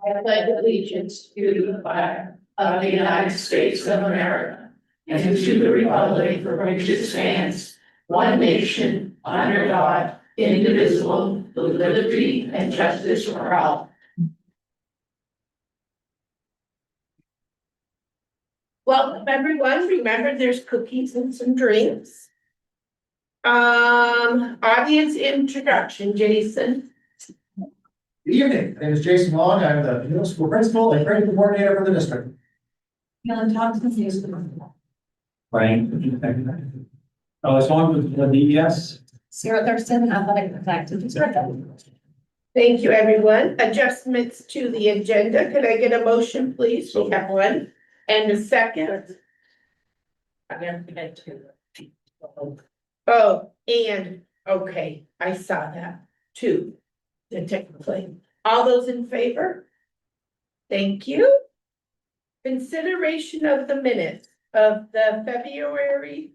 I pledge allegiance to the flag of the United States of America and to the republic for which it stands, one nation, under God, indivisible, with liberty and justice for all. Welcome, everyone. Remember, there's cookies and some drinks. Audience introduction, Jason. Good evening, my name is Jason Long. I'm the middle school principal and curriculum coordinator for the district. Helen Thompson, Brian. Alice Wong with the DES. Sarah Thurston, athletic director. Thank you, everyone. Adjustments to the agenda. Could I get a motion, please? We have one and a second. I never had two. Oh, and, okay, I saw that, two. The technically, all those in favor? Thank you. Consideration of the minutes of the February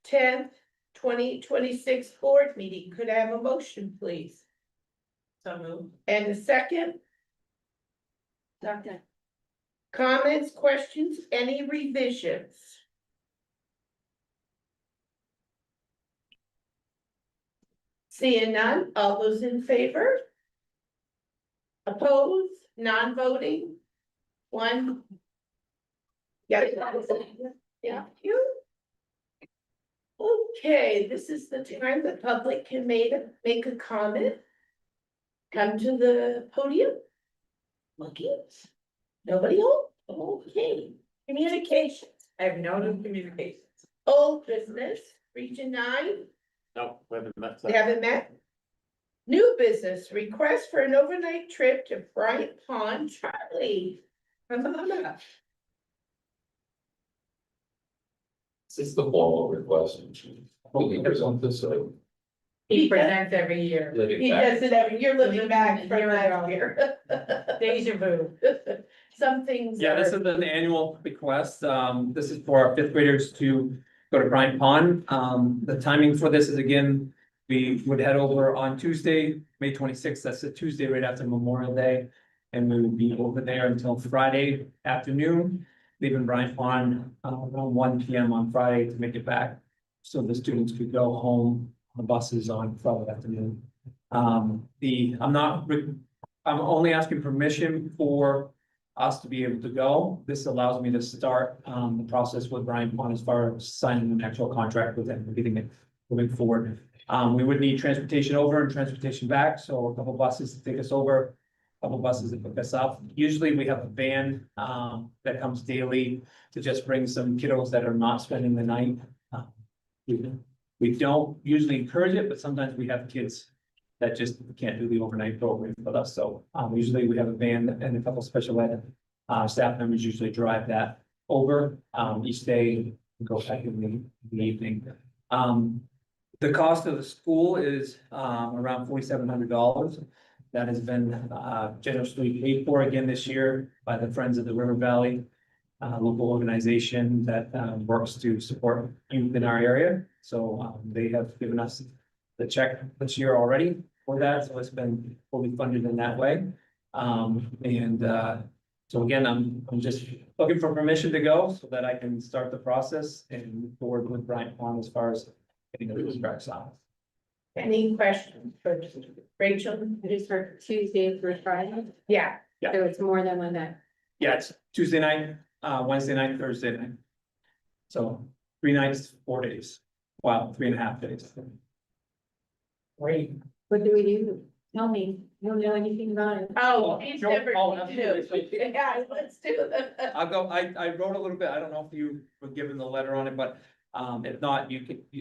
10th, 2026 board meeting. Could I have a motion, please? So moved. And a second? Second. Comments, questions, any revisions? Seeing none, all those in favor? Opposed, non-voting? One? Yeah. Yeah, you? Okay, this is the time the public can make a comment. Come to the podium. Looking. Nobody else? Okay. Communications. I have no new communications. Old business, Region 9. No, we haven't met. They haven't met. New business, request for an overnight trip to Bryant Pond, Charlie. Come on up. This is the formal request. We present this, He presents every year. living He back. does it every, you're living back from last year. Deja vu. Some things. Yeah, this is an annual request. This is for our fifth graders to go to Bryant Pond. The timing for this is, again, we would head over on Tuesday, May 26th. That's the Tuesday right after Memorial Day. And we would be over there until Friday afternoon, leaving Bryant Pond around 1 p.m. on Friday to make it back. So the students could go home on the buses on Friday afternoon. I'm only asking permission for us to be able to go. This allows me to start the process with Bryant Pond as far as signing an actual contract with them and getting it moving forward. We would need transportation over and transportation back, so a couple buses to take us over, a couple buses to pick us up. Usually we have a van that comes daily to just bring some kiddos that are not spending the night. We don't usually encourage it, but sometimes we have kids that just can't do the overnight program with us. So usually we have a van and a couple special ed staff members usually drive that over each day and go back in the evening. The cost of the school is around $4,700. That has been generously paid for again this year by the Friends of the River Valley, local organization that works to support youth in our area. So they have given us the check this year already for that, so it's been fully funded in that way. So again, I'm just looking for permission to go so that I can start the process and move forward with Bryant Pond as far as getting the contracts on. Any questions for Rachel? It is for Tuesday through Friday, Yeah, Yeah. so it's more than one day. Yeah, it's Tuesday night, Wednesday night, Thursday night. So 3 nights, 4 days. Wow, 3.5 days. great. What do we do? Tell me, you don't know anything about it. Oh, Oh, he's sure. never. Oh, do. absolutely. Yeah, let's do that. I'll go, I wrote a little bit, I don't know if you were given the letter on it, but if not,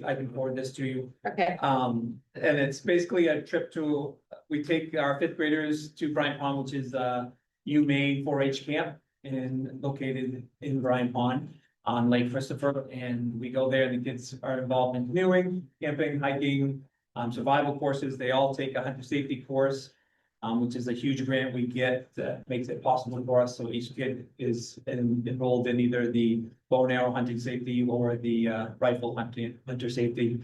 I can forward this to you. Okay, And it's basically a trip to, we take our fifth graders to Bryant Pond, which is UMaine 4-H camp located in Bryant Pond on Lake Christopher. And we go there, and the kids are involved in canoeing, camping, hiking, survival courses. They all take a hunter safety course, which is a huge grant we get that makes it possible for us. So each kid is enrolled in either the bow and arrow hunting safety or the rifle hunter safety.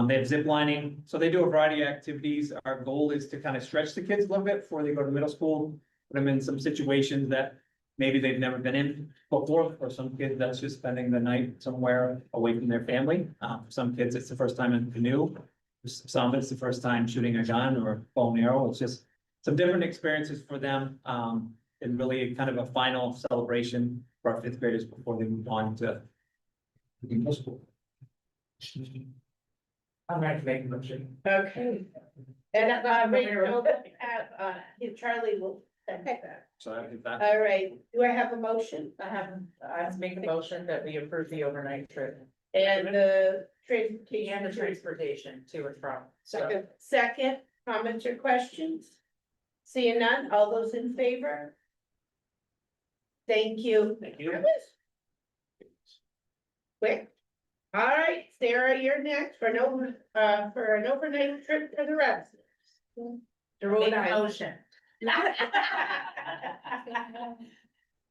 They have zip lining, so they do a variety of activities. Our goal is to kind of stretch the kids a little bit before they go to middle school. them in some situations that maybe they've never been in before, or some kids that's just spending the night somewhere away from their family. For some kids, it's the first time in a canoe. For some, it's the first time shooting a gun or bow and arrow. It's just some different experiences for them. And really kind of a final celebration for our fifth graders before they move on to middle school. I'm ready to make a motion. Okay. And Charlie will second that. So I think that, All right, do I have a motion? I make a motion that we approve the overnight trip And the transportation. and the transportation to and from. So, Second, comments or questions? Seeing none, all those in favor? Thank you. thank you. Quick. All right, Sarah, you're next for an overnight trip to the rest. make a motion.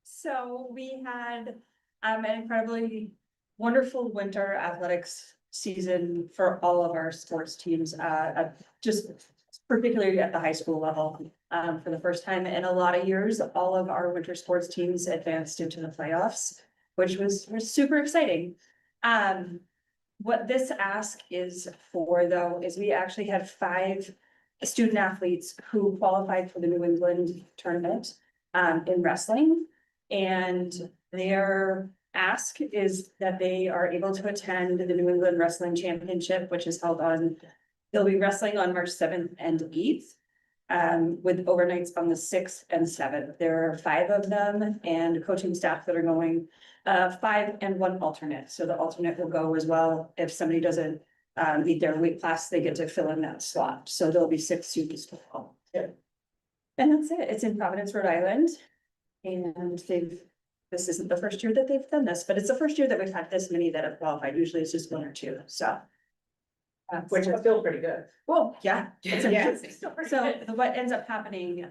So we had an incredibly wonderful winter athletics season for all of our sports teams, just particularly at the high school level. For the first time in a lot of years, all of our winter sports teams advanced into the playoffs, which was super exciting. What this ask is for though, is we actually had 5 student athletes who qualified for the New England tournament in wrestling. And their ask is that they are able to attend the New England Wrestling Championship, which is held on, they'll be wrestling on March 7th and 8th. With overnights on the 6th and 7th. There are 5 of them and coaching staff that are going, 5 and 1 alternate. So the alternate will go as well. If somebody doesn't meet their weight class, they get to fill in that slot. So there'll be 6 students total. And that's it. It's in Providence, Rhode Island. And this isn't the first year that they've done this, but it's the first year that we've had this many that have qualified. Usually it's just 1 or 2, so. Which is still pretty good. Well, yeah. It's Yeah. amazing. So what ends up happening,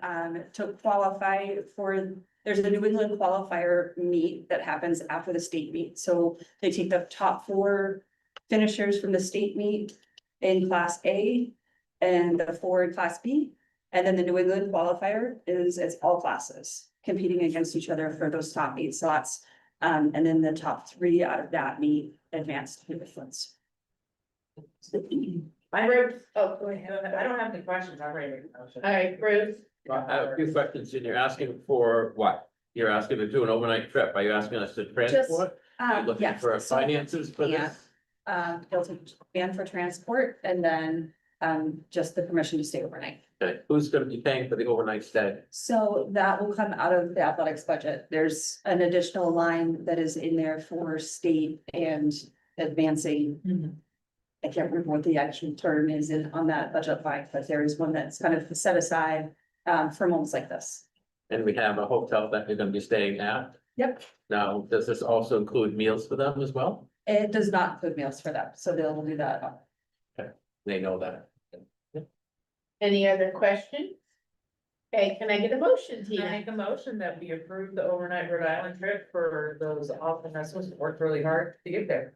to qualify for, there's a New England qualifier meet that happens after the state meet. So they take the top 4 finishers from the state meet in class A and the 4 in class B. And then the New England qualifier it's all classes competing against each other for those top 8 slots. And then the top 3 out of that meet advanced to the difference. Bruce, oh, go ahead. I don't have any questions. I'm ready to make a motion. All right, Bruce, I have a few questions, and you're asking for what? You're asking to do an overnight trip. Are you asking us to transport? Are you looking Yes. for So, finances for yeah. this? Built a van for transport and then, just the permission to stay overnight. Okay, who's gonna be paying for the overnight stay? So that will come out of the athletics budget. There's an additional line that is in there for state and advancing. Mhm. I can't remember what the actual term is on that budget line, but there is one that's kind of set aside, for moments like this. And we have a hotel that you're gonna be staying at. Yep. Now, does this also include meals for them as well? It does not include meals for them, so they'll do that. They know that. any other questions? Okay, can I get a motion, I Tina? make a motion that we approve the overnight Rhode Island trip for those often wrestlers that worked really hard to get there.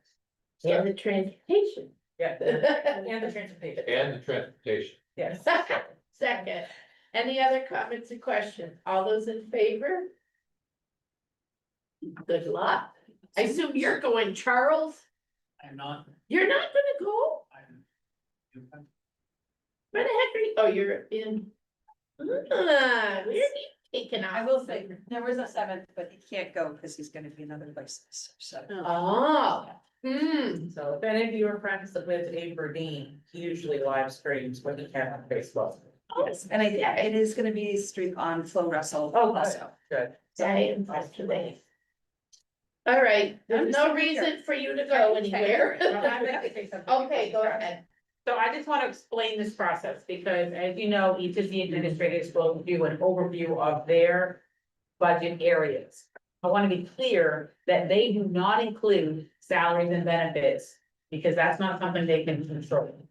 And the transportation. Yeah, and the transportation. And the transportation. Yes. Second, any other comments or questions? All those in favor? Good luck. I assume you're going, Charles? I'm not. You're not gonna go? Where the heck are you? Oh, you're in. Where are you taking off? I will say, there was a 7th, but he can't go because he's gonna be in other places, so. Oh, So if any of your friends that live in Aberdeen, he usually live streams when he can on Facebook. Yes, and it is gonna be streamed on Flow Wrestle Oh, also. Good. I am today. All right, there's no reason for you to go anywhere. Okay, go ahead. So I just want to explain this process because as you know, each of the administrators will do an overview of their budget areas. I want to be clear that they do not include salaries and benefits because that's not something they can control.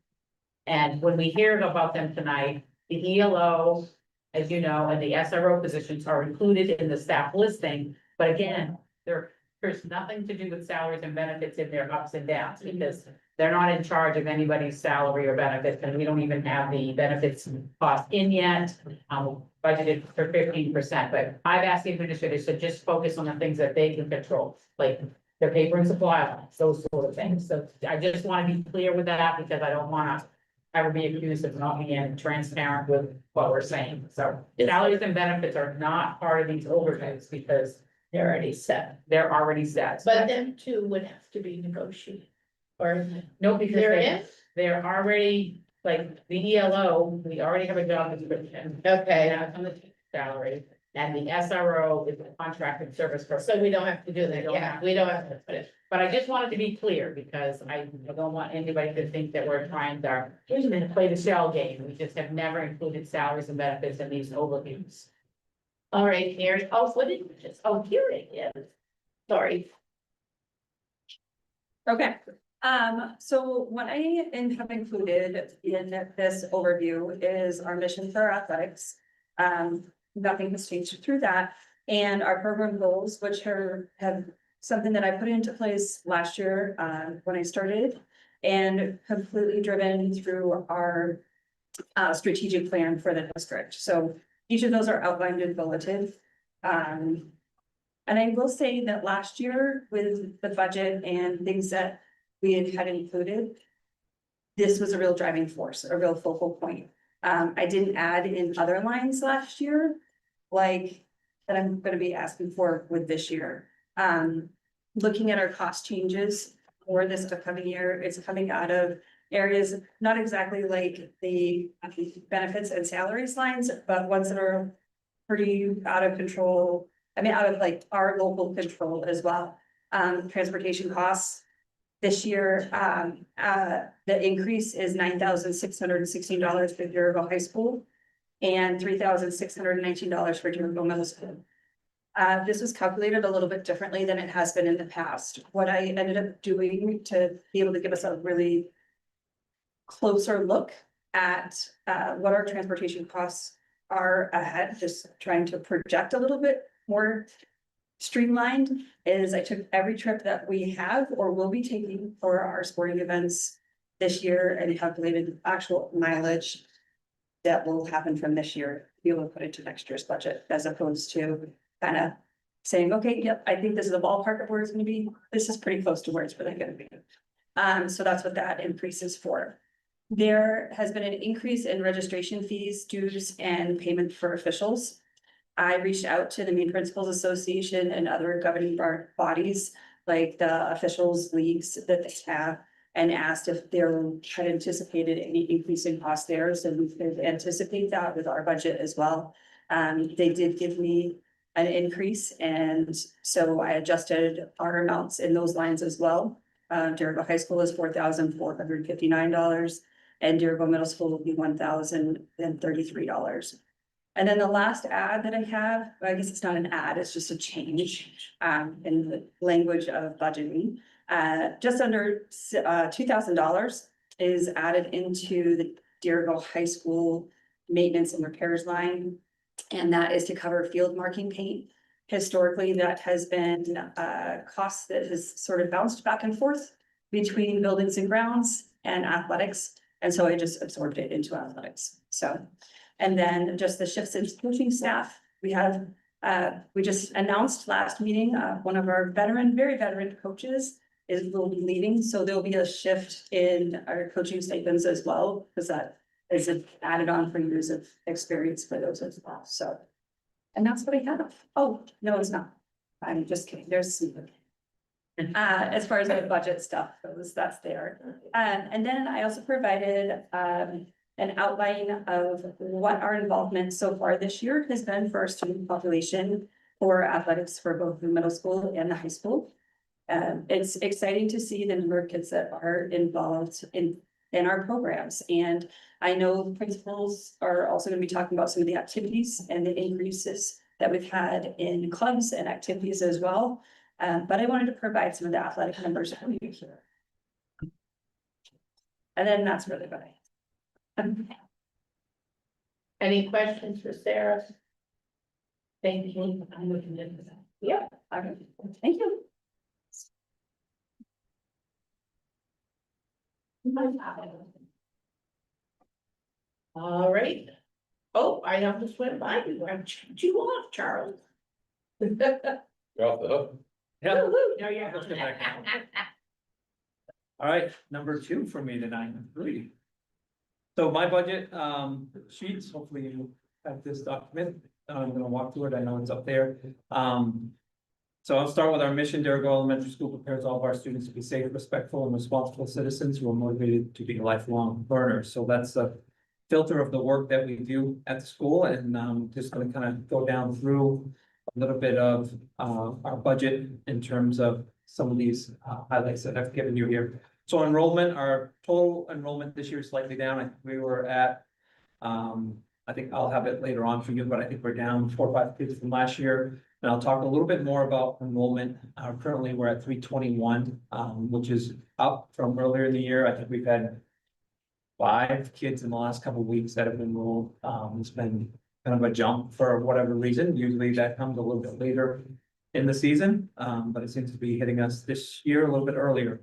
And when we hear about them tonight, the ELO, as you know, and the SRO positions are included in the staff listing. But again, there's nothing to do with salaries and benefits in their ups and downs because they're not in charge of anybody's salary or benefits, and we don't even have the benefits cost in yet. budgeted for 15%, but I've asked the administrators to just focus on the things that they can control, like their paper and supply lines, those sort of things. So I just want to be clear with that because I don't want to ever be accused of not being transparent with what we're saying. So salaries and benefits are not part of these overheads because They're already set, they're already set. but them two would have to be negotiated. Or No, because they're they- in, they're already, like, the ELO, we already have a job description. okay, And that's on the salary, and the SRO is a contracted service for. so we don't have to do We that, don't yeah, have we don't have to put it. But I just wanted to be clear, because I don't want anybody to think that we're trying to play the shell game. We just have never included salaries and benefits in these overviews. All right, Mary, oh, what did you just, oh, here it is. Sorry, Okay, so what I have included in this overview is our mission for athletics. Nothing has changed through that, and our program goals, which have something that I put into place last year, when I started. And completely driven through our strategic plan for the district. So each of those are outlined in bulleted. And I will say that last year with the budget and things that we had included, this was a real driving force, a real focal point. I didn't add in other lines last year, like that I'm gonna be asking for with this year. Looking at our cost changes for this upcoming year, it's coming out of areas, not exactly like the benefits and salaries lines, but ones that are pretty out of control. I mean, out of like our local control as well. Transportation costs. This year, the increase is $9,616 for Durable High School and $3,619 for Durable Middle School. This was calculated a little bit differently than it has been in the past. What I ended up doing to be able to give us a really closer look at what our transportation costs are ahead, just trying to project a little bit more streamlined, is I took every trip that we have or will be taking for our sporting events this year and calculated actual mileage that will happen from this year, be able to put into next year's budget, as opposed to kind of saying, okay, yep, I think this is the ballpark of where it's gonna be. This is pretty close to where it's really gonna be. So that's what that increase is for. There has been an increase in registration fees, dues, and payment for officials. I reached out to the Maine Principals Association and other governing bodies, like the officials leagues that they have, and asked if they had anticipated any increase in cost there, so we could anticipate that with our budget as well. They did give me an increase, and so I adjusted our amounts in those lines as well. Durable High School is $4,459, and Durable Middle School will be $1,033. And then the last ad that I have, I guess it's not an ad, it's just a change in the language of budgeting. Just under $2,000 is added into the Deerville High School maintenance and repairs line. And that is to cover field marking paint. Historically, that has been a cost that has sort of bounced back and forth between buildings and grounds and athletics. And so I just absorbed it into athletics. So, and then just the shifts in coaching staff, we have, we just announced last meeting, one of our very veteran coaches will be leaving. So there'll be a shift in our coaching stipends as well, because that is added on for years of experience for those as well. So, and that's what I have. Oh, no, it's not. I'm just kidding. There's some. As far as the budget stuff goes, that's there. And then I also provided an outline of what our involvement so far this year has been for our student population for athletics for both the middle school and the high school. It's exciting to see the number of kids that are involved in our programs. And I know principals are also going to be talking about some of the activities and the increases that we've had in clubs and activities as well. But I wanted to provide some of the athletic numbers for you here. And then that's really what I have. any questions for Sarah? Thank you. I'm looking into that. Yeah, okay. Thank you. All right. Oh, I almost went by you. I checked you off, Charles. You're off the hook. Yeah. Woo-hoo. No, yeah. Let's go back now. All right, number two for me tonight, three. So my budget, sheets, hopefully you have this document, I'm gonna walk through it, I know it's up there. So I'll start with our mission. Derigo Elementary School prepares all of our students to be safe, respectful, and responsible citizens who are motivated to be lifelong learners. So that's a filter of the work that we do at the school, and just gonna kind of go down through a little bit of our budget in terms of some of these highlights that I've given you here. So enrollment, our total enrollment this year is slightly down. I think we were at, I think I'll have it later on for you, but I think we're down 4 or 5 kids from last year. And I'll talk a little bit more about enrollment. Currently, we're at 321, which is up from earlier in the year. I think we've had 5 kids in the last couple of weeks that have enrolled. It's been kind of a jump for whatever reason. Usually that comes a little bit later in the season, but it seems to be hitting us this year a little bit earlier.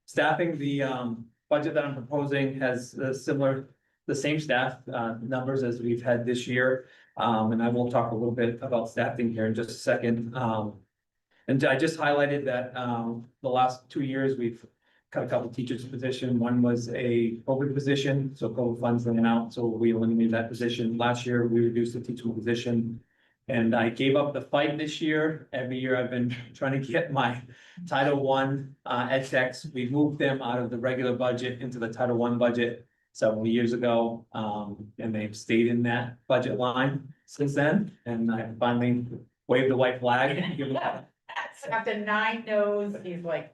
Staffing, the budget that I'm proposing has the same staff numbers as we've had this year. And I will talk a little bit about staffing here in just a second. And I just highlighted that the last 2 years, we've cut a couple teachers' position. One was a COVID position, so COVID funds went out, so we eliminated that position. Last year, we reduced the teaching position. And I gave up the fight this year. Every year I've been trying to get my Title I ed techs. We moved them out of the regular budget into the Title I budget several years ago. And they've stayed in that budget line since then. And I finally waved the white flag. After 9 no's, he's like,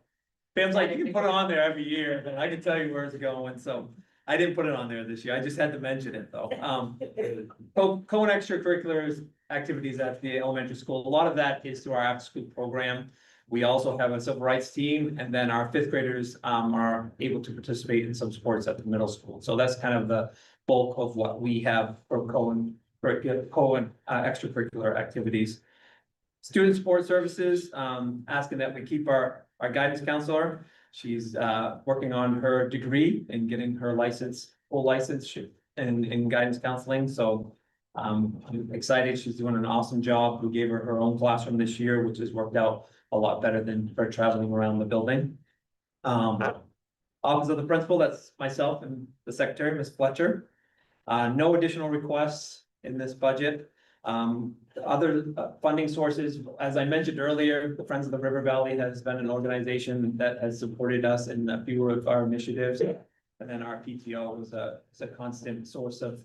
Pam's like, you can put it on there every year, and I can tell you where it's going, so I didn't put it on there this year, I just had to mention it though. Co-extracurriculars activities at the elementary school, a lot of that is through our after-school program. We also have a civil rights team, and then our 5th graders are able to participate in some sports at the middle school. So that's kind of the bulk of what we have for extracurricular activities. Student support services, asking that we keep our guidance counselor. She's working on her degree and getting her full license in guidance counseling. So I'm excited. She's doing an awesome job. We gave her her own classroom this year, which has worked out a lot better than her traveling around the building. Office of the principal, that's myself and the secretary, Ms. Fletcher. No additional requests in this budget. Other funding sources, as I mentioned earlier, the Friends of the River Valley has been an organization that has supported us in a few of our initiatives. And then our PTO is a constant source of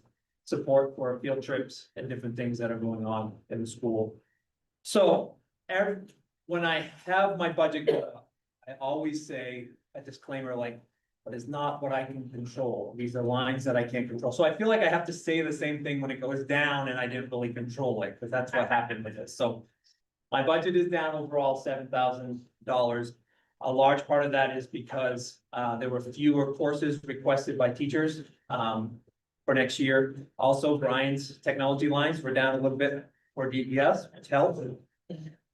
support for field trips and different things that are going on in the school. So when I have my budget go up, I always say a disclaimer like, but it's not what I can control. These are lines that I can't control. So I feel like I have to say the same thing when it goes down and I didn't really control it, because that's what happened with this. So my budget is down overall $7,000. A large part of that is because there were fewer courses requested by teachers for next year. Also, Brian's technology lines were down a little bit for DPS, which helps.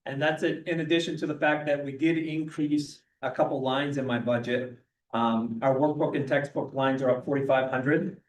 And that's it, in addition to the fact that we did increase a couple lines in my budget. Our workbook and textbook lines are up 4,500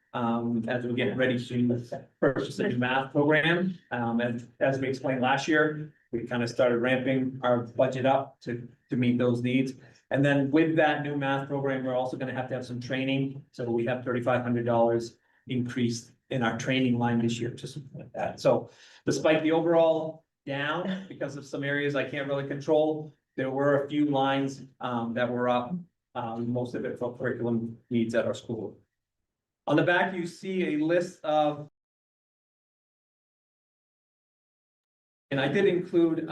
as we get ready to purchase a new math program. And as we explained last year, we kind of started ramping our budget up to meet those needs. And then with that new math program, we're also going to have some training. So we have $3,500 increased in our training line this year, just like that. So despite the overall down, because of some areas I can't really control, there were a few lines that were up. Most of it for curriculum needs at our school. On the back, you see a list of. And I did include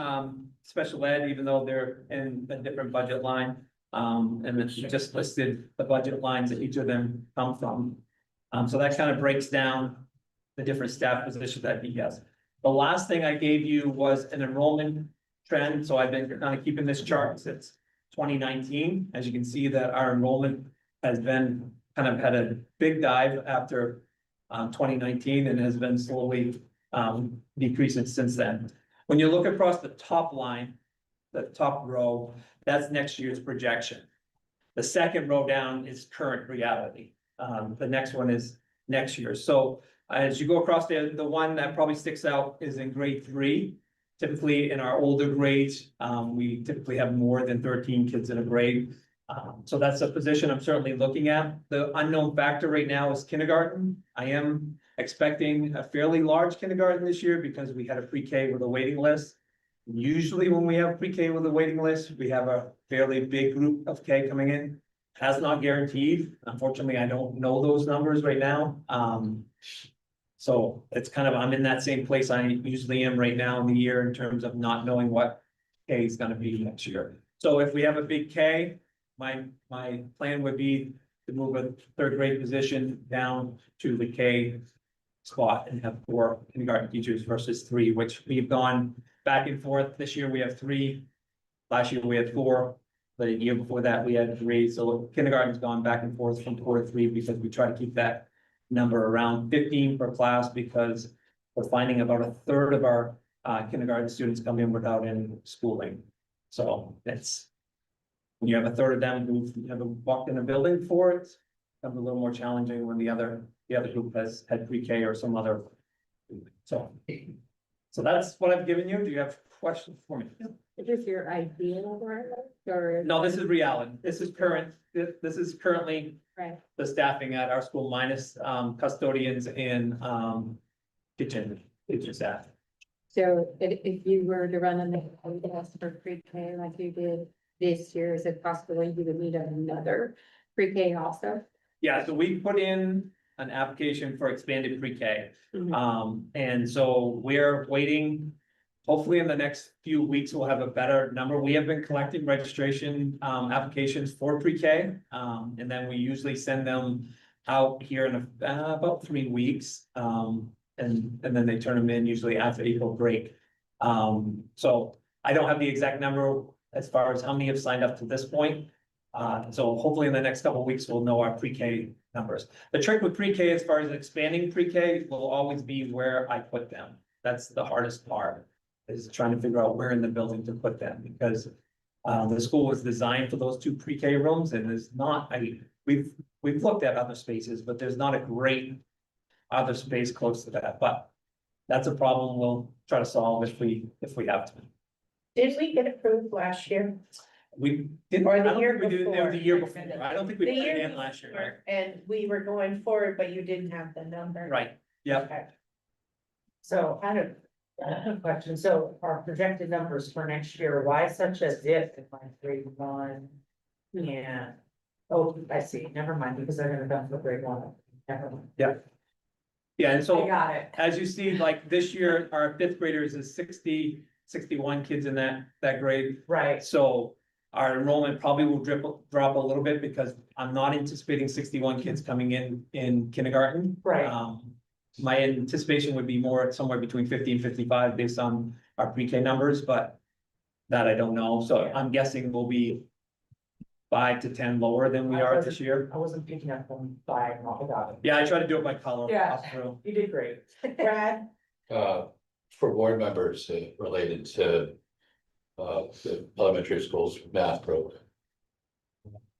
special ed, even though they're in a different budget line. And it's just listed the budget lines that each of them come from. So that kind of breaks down the different staff positions that he has. The last thing I gave you was an enrollment trend. So I've been kind of keeping this chart since 2019. As you can see that our enrollment has been kind of had a big dive after 2019 and has been slowly decreasing since then. When you look across the top line, the top row, that's next year's projection. The second row down is current reality. The next one is next year. So As you go across there, the one that probably sticks out is in grade 3. Typically, in our older grades, we typically have more than 13 kids in a grade. So that's a position I'm certainly looking at. The unknown factor right now is kindergarten. I am expecting a fairly large kindergarten this year because we had a pre-K with a waiting list. Usually when we have pre-K with a waiting list, we have a fairly big group of K coming in. Has not guaranteed. Unfortunately, I don't know those numbers right now. So it's kind of, I'm in that same place I usually am right now in the year in terms of not knowing what K is gonna be next year. So if we have a big K, my plan would be to move a 3rd grade position down to the K spot and have 4 kindergarten teachers versus 3, which we've gone back and forth. This year we have 3. Last year we had 4. The year before that we had 3. So kindergarten's gone back and forth from 4 to 3 because we try to keep that number around 15 per class because we're finding about a third of our kindergarten students come in without any schooling. So it's, when you have a third of them who've never walked in a building before, it's becomes a little more challenging when the other group has had pre-K or some other. So that's what I've given you. Do you have questions for me? Is this your ideal work or? No, this is reality. This is current. This is currently Right. the staffing at our school minus custodians and kitchen staff. So if you were to run an test for pre-K like you did this year, is it possible you would need another pre-K also? Yeah, so we put in an application for expanded pre-K. And so we're waiting. Hopefully in the next few weeks, we'll have a better number. We have been collecting registration applications for pre-K. And then we usually send them out here in about 3 weeks. And then they turn them in usually after April break. So I don't have the exact number as far as how many have signed up to this point. So hopefully in the next couple of weeks, we'll know our pre-K numbers. The trick with pre-K as far as expanding pre-K will always be where I put them. That's the hardest part, is trying to figure out where in the building to put them, because the school was designed for those 2 pre-K rooms and there's not, we've looked at other spaces, but there's not a great other space close to that, but that's a problem we'll try to solve if we have to. Did we get approved last year? We didn't. Or the I don't year think we did it before. The year before. I don't think we The put it year in last year, right? And we were going forward, but you didn't have the number. Right, yep. Okay. So I have a question. So our projected numbers for next year, why such a dip in my grade 1? Yeah. Oh, I see. Never mind, because they're gonna come for grade 1. Never mind. Yeah, and so I got it. as you see, like this year, our 5th graders is 61 kids in that grade. Right. So our enrollment probably will drop a little bit because I'm not anticipating 61 kids coming in kindergarten. Right. My anticipation would be more somewhere between 50 and 55 based on our pre-K numbers, but that I don't know. So Yeah. I'm guessing we'll be 5 to 10 lower than we are this year. I wasn't picking up on by, I got it. Yeah, I try to do it by color. Yeah. up through. You did great. Brad, For board members related to the elementary school's math program.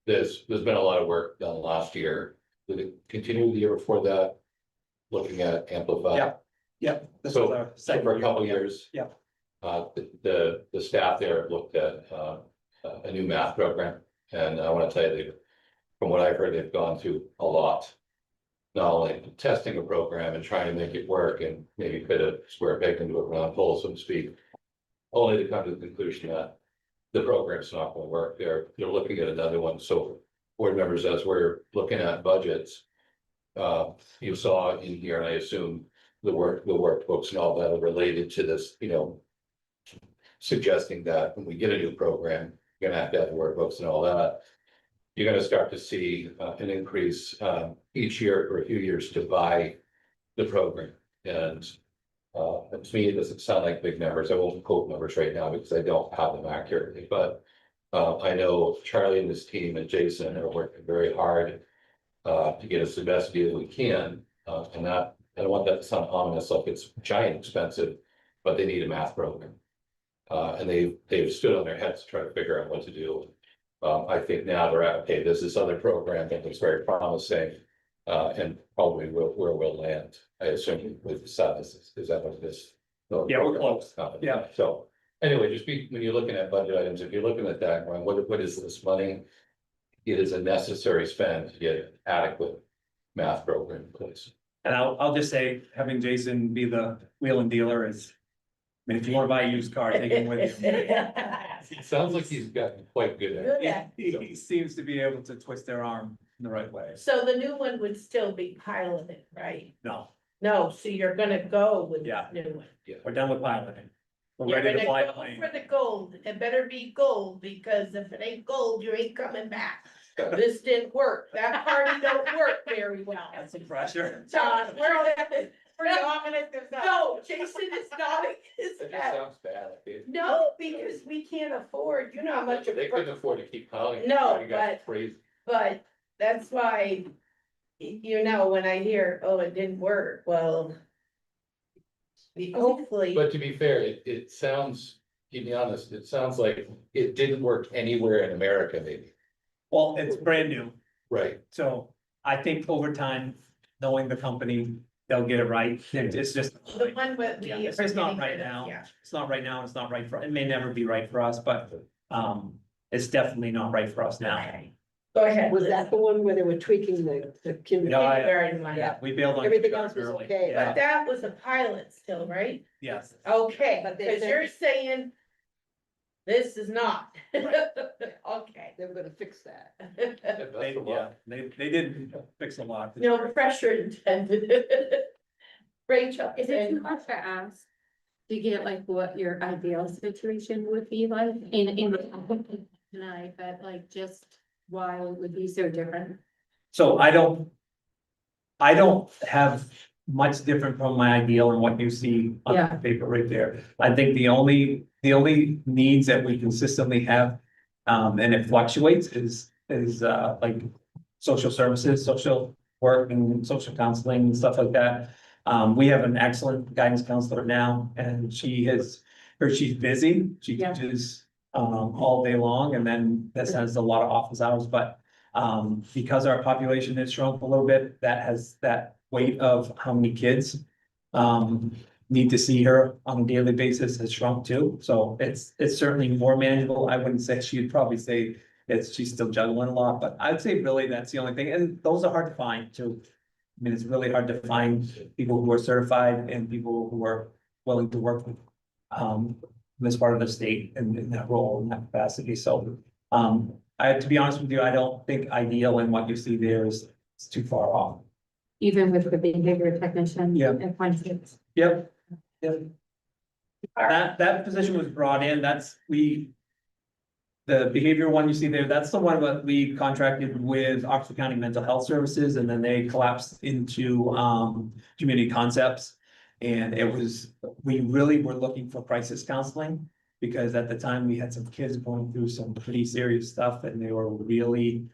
There's been a lot of work done last year. Did it continue the year before that? Looking at Amplify? Yeah. Yep. This So- was our So second for a year. couple Yeah. years. Yeah. The staff there looked at a new math program, and I want to tell you, from what I've heard, they've gone through a lot. Not only testing a program and trying to make it work and maybe fit a square peg into a round hole, so to speak. Only to come to the conclusion that the program's not going to work. They're looking at another one. So board members, as we're looking at budgets. You saw in here, and I assume the workbooks and all that are related to this, suggesting that when we get a new program, you're gonna have to have the workbooks and all that. You're gonna start to see an increase each year for a few years to buy the program. And to me, it doesn't sound like big numbers. I won't quote numbers right now because I don't have them accurately, but I know Charlie and his team and Jason are working very hard to get us the best deal we can. And that, I don't want that to sound ominous, like it's giant expensive, but they need a math program. And they've stood on their heads to try to figure out what to do. I think now they're at, okay, there's this other program that looks very promising. and probably where we'll land, I assume with size, is that what this? Yeah, we're close. Yeah. So, anyway, when you're looking at budget items, if you're looking at that, going, what is this money? It is a necessary spend to get adequate math program in place. And I'll just say, having Jason be the wheel and dealer is, I mean, if you wanna buy a used car, take him with you. It sounds like he's gotten quite good at it. Good at. He seems to be able to twist their arm in the right way. So the new one would still be piloted, right? No, No, so you're gonna go with Yeah. the new one. we're done with piloting. We're You're ready to gonna fly go the plane. for the gold. It better be gold, because if it ain't gold, you ain't coming back. This didn't work. That party don't work very well. That's some pressure. John, we're, Pretty ominous. no, Jason is nodding his It just head. sounds bad. No, because we can't afford, you know how much. They couldn't afford to keep piling. No, You got but- Crazy. But that's why, you know, when I hear, oh, it didn't work, well. Hopefully, But to be fair, it sounds, to be honest, it sounds like it didn't work anywhere in America, maybe. Well, it's brand new, Right. so I think over time, knowing the company, they'll get it right. It's just. the one with Yeah, the. it's not right now. Yeah. It's not right now, it's not right for, it may never be right for us, but, it's definitely not right for us now. Okay. Go ahead. Was Liz. that the one where they were tweaking the kinder? No, Thank you very much. Yeah. We bailed on. Everything else was early. okay, Yeah, But that was a pilot still, right? yes. Okay, But they because said- you're saying. This is not. Okay. They were gonna fix that. They did fix a lot. No pressure intended. Rachel. Is it too much to ask to get like what your ideal situation would be like in the tonight, but like just why it would be so different? So I don't have much different from my ideal and what you see on Yeah. the paper right there. I think the only needs that we consistently have, and it fluctuates is like social services, social work and social counseling and stuff like that. We have an excellent guidance counselor now, and she's busy. She Yeah. teaches all day long, and then this has a lot of office hours, but because our population has shrunk a little bit, that has that weight of how many kids need to see her on a daily basis has shrunk too. So it's certainly more manageable. I wouldn't say, she'd probably say she's still juggling a lot, but I'd say really that's the only thing. And those are hard to find too. I mean, it's really hard to find people who are certified and people who are willing to work with this part of the state in that role, in that capacity. So to be honest with you, I don't think ideal and what you see there is too far off. Even with the behavior technician? Yeah. And functions. Yep. That position was brought in, the behavior one you see there, that's the one that we contracted with Oxford County Mental Health Services, and then they collapsed into Community Concepts. And we really were looking for crisis counseling, because at the time we had some kids going through some pretty serious stuff, and they were really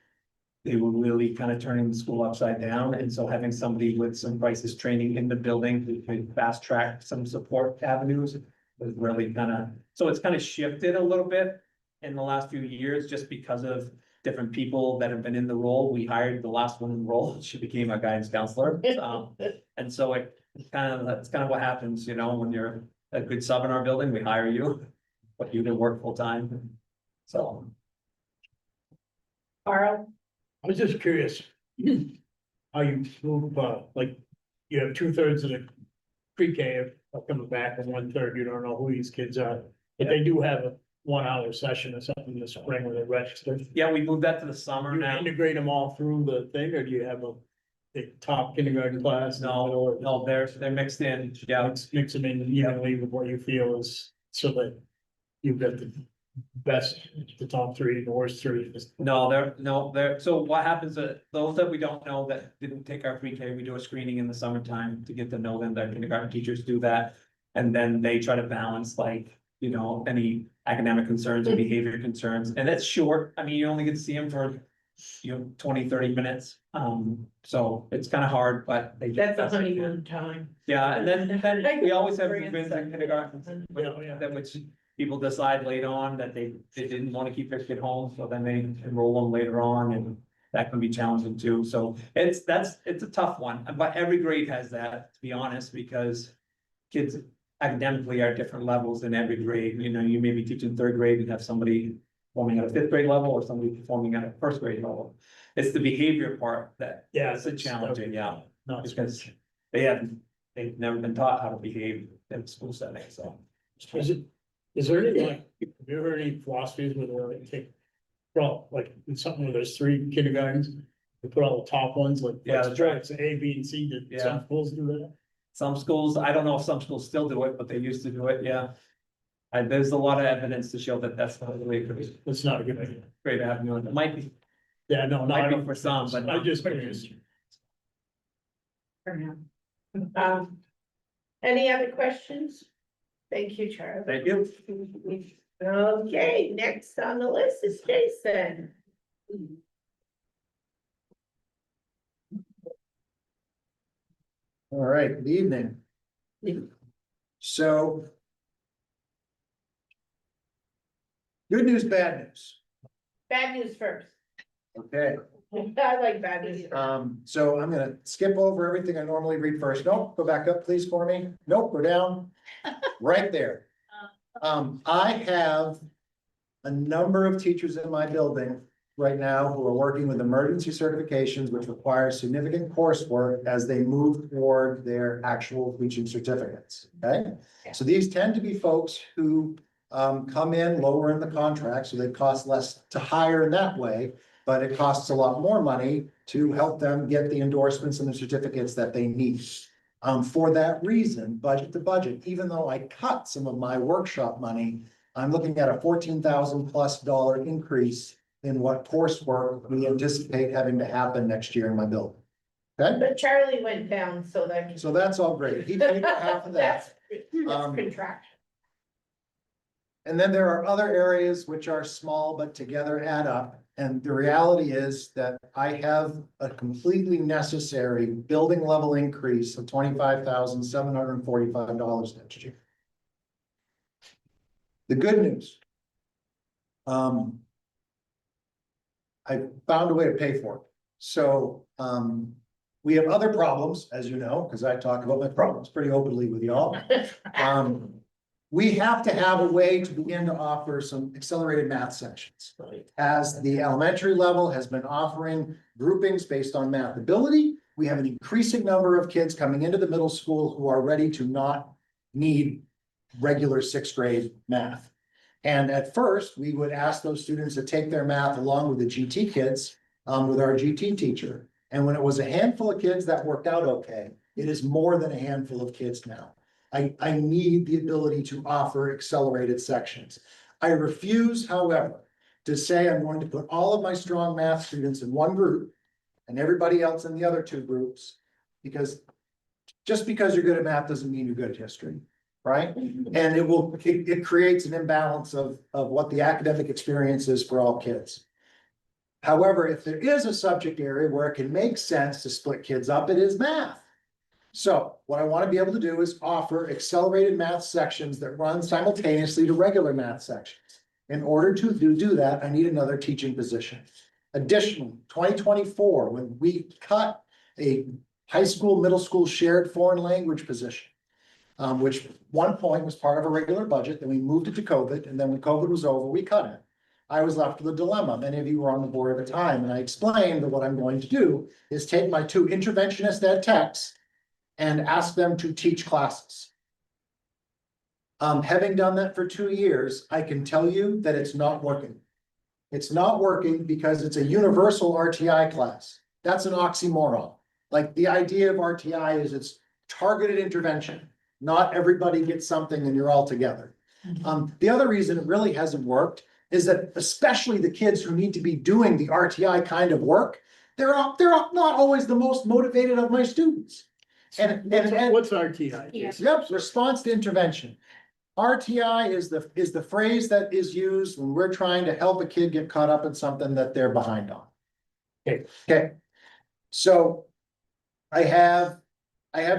kind of turning the school upside down. And so having somebody with some crisis training in the building who could fast track some support avenues was really so it's kind of shifted a little bit in the last few years, just because of different people that have been in the role. We hired the last one in the role, she became a guidance counselor. And so that's kind of what happens, when you're a good sub in our building, we hire you, but you can work full time. So. Carl, I was just curious. How you move, like, you have 2/3 of the pre-K are coming back and 1/3, you don't know who these kids are. But they do have a 1-hour session or something in the spring where they register. Yeah, we moved that to the summer You now. integrate them all through the thing, or do you have the top kindergarten class? No, they're mixed in, yeah. Mix them in evenly with what you feel is, so that you've got the best, the top three, the worst three. So what happens, those that we don't know that didn't take our pre-K, we do a screening in the summertime to get to know them, their kindergarten teachers do that. And then they try to balance any academic concerns or behavior concerns, and that's short, I mean, you only get to see them for 20-30 minutes. So it's kind of hard, but they. that's a honeymoon time. Yeah, and then we always have events in kindergarten, Yeah. that which people decide later on that they didn't want to keep their kid home, so then they enroll them later on, and that can be challenging too. So it's a tough one, but every grade has that, to be honest, because kids academically are at different levels in every grade. You know, you may be teaching third grade and have somebody performing at a fifth grade level or somebody performing at a first grade level. It's the behavior part that Yeah, is a challenging, yeah, No, it's because they've never been taught how to behave in a school setting, so. Is there any, like, have you heard any philosophies where they're like, take, well, like, in something where there's 3 kindergartens, they put all the top ones, like. Yeah, that's right. It's A, B, and C, did Yeah. some schools do that? Some schools, I don't know if some schools still do it, but they used to do it, yeah. And there's a lot of evidence to show that that's not the way It's not a good idea. great to have you on. It might be, Yeah, no, I might be don't. for some, but I'm just curious. Any other questions? Thank you, Charlie. thank you. Okay, next on the list is Jason. All right, good evening. So. Good news, bad news. Bad news first. Okay, I like bad news. so I'm gonna skip over everything I normally read first. Nope, go back up, please, for me. Nope, go down. Right there. I have a number of teachers in my building right now who are working with emergency certifications, which require significant coursework as they move toward their actual teaching certificates, okay? So these tend to be folks who come in lower in the contract, so they cost less to hire in that way, but it costs a lot more money to help them get the endorsements and the certificates that they need. For that reason, budget to budget, even though I cut some of my workshop money, I'm looking at a $14,000+ increase in what coursework we anticipate having to happen next year in my building. Okay, But Charlie went down, so that. so that's all great. He paid for half of that. That's contraction. And then there are other areas which are small, but together add up. And the reality is that I have a completely necessary building level increase of $25,745 next year. The good news. I found a way to pay for it. So, we have other problems, as you know, because I talk about my problems pretty openly with y'all. We have to have a way to begin to offer some accelerated math sections. As the elementary level has been offering groupings based on math ability, we have an increasing number of kids coming into the middle school who are ready to not need regular 6th grade math. And at first, we would ask those students to take their math along with the GT kids, with our GT teacher. And when it was a handful of kids, that worked out okay. It is more than a handful of kids now. I need the ability to offer accelerated sections. I refuse, however, to say I'm going to put all of my strong math students in one group and everybody else in the other 2 groups, because just because you're good at math doesn't mean you're good at history, right? And it creates an imbalance of what the academic experience is for all kids. However, if there is a subject area where it can make sense to split kids up, it is math. So what I want to be able to do is offer accelerated math sections that run simultaneously to regular math sections. In order to do that, I need another teaching position. Additionally, 2024, when we cut a high school, middle school shared foreign language position, which one point was part of a regular budget, then we moved it to COVID, and then when COVID was over, we cut it. I was left with a dilemma. Many of you were on the board at the time, and I explained that what I'm going to do is take my 2 interventionist ed techs and ask them to teach classes. Having done that for 2 years, I can tell you that it's not working. It's not working because it's a universal RTI class. That's an oxymoron. Like, the idea of RTI is it's targeted intervention. Not everybody gets something and you're all together. The other reason it really hasn't worked is that especially the kids who need to be doing the RTI kind of work, they're not always the most motivated of my students. And What's RTI? yep, response to intervention. RTI is the phrase that is used when we're trying to help a kid get caught up in something that they're behind on. Okay, so I have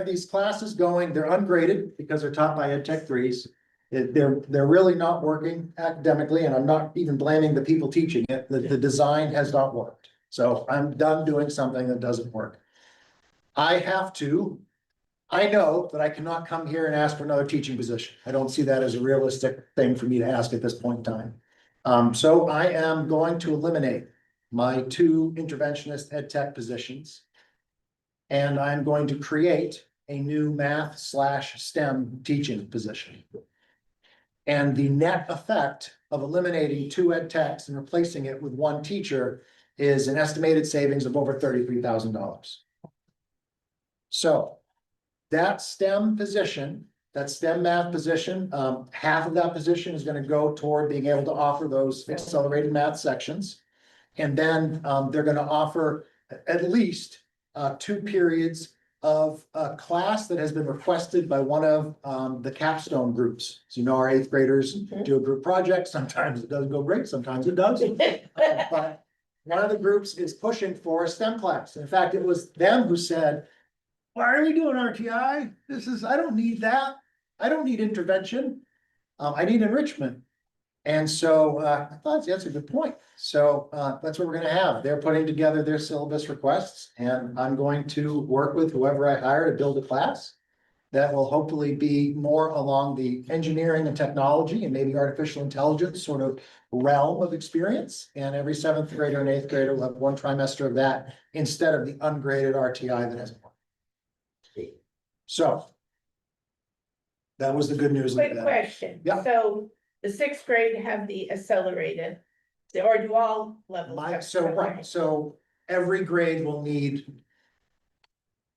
these classes going, they're ungraded because they're taught by Ed Tech 3s. They're really not working academically, and I'm not even blaming the people teaching it. The design has not worked. So I'm done doing something that doesn't work. I know that I cannot come here and ask for another teaching position. I don't see that as a realistic thing for me to ask at this point in time. So I am going to eliminate my 2 interventionist ed tech positions. And I'm going to create a new math/STEM teaching position. And the net effect of eliminating 2 ed techs and replacing it with 1 teacher is an estimated savings of over $33,000. So that STEM position, that STEM math position, half of that position is gonna go toward being able to offer those accelerated math sections. And then, they're gonna offer at least, 2 periods of a class that has been requested by one of, the capstone groups. So, our 8th graders do a group project. Sometimes it doesn't go great, sometimes it does. But one of the groups is pushing for a STEM class. In fact, it was them who said, why are we doing RTI? I don't need that. I don't need intervention. I need enrichment. And so, I thought that's a good point. So, that's what we're gonna have. They're putting together their syllabus requests, and I'm going to work with whoever I hire to build a class that will hopefully be more along the engineering and technology and maybe artificial intelligence sort of realm of experience. And every 7th grader and 8th grader will have 1 trimester of that instead of the ungraded RTI that has more. So that was the good news. of Quick that. question. Yeah. So the 6th grade have the accelerated, or do all levels have? So every grade will need,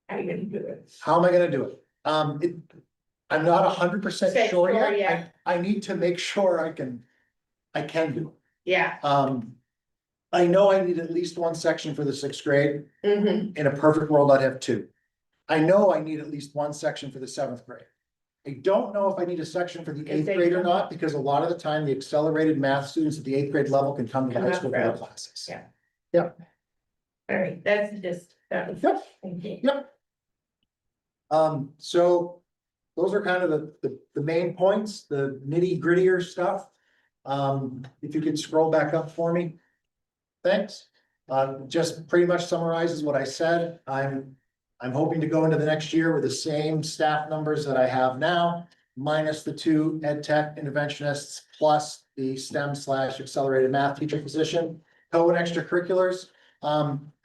How are you gonna do it? how am I gonna do it? I'm not 100% Say sure sure yet. yet. I need to make sure I can do Yeah. it. I know I need at least 1 section for the 6th grade. Mm-hmm. In a perfect world, I'd have 2. I know I need at least 1 section for the 7th grade. I don't know if I need a section for the 8th grade or not, because a lot of the time, the accelerated math students at the 8th grade level can come to the high school for their classes. Yeah. Yep. All right, that's just, that was. Yep. Thank you. Yep. So those are kind of the main points, the nitty grittier stuff. If you could scroll back up for me. Thanks. Just pretty much summarizes what I said. I'm hoping to go into the next year with the same staff numbers that I have now, minus the 2 ed tech interventionists, plus the STEM/accelerated math teacher position. Co and extracurriculars,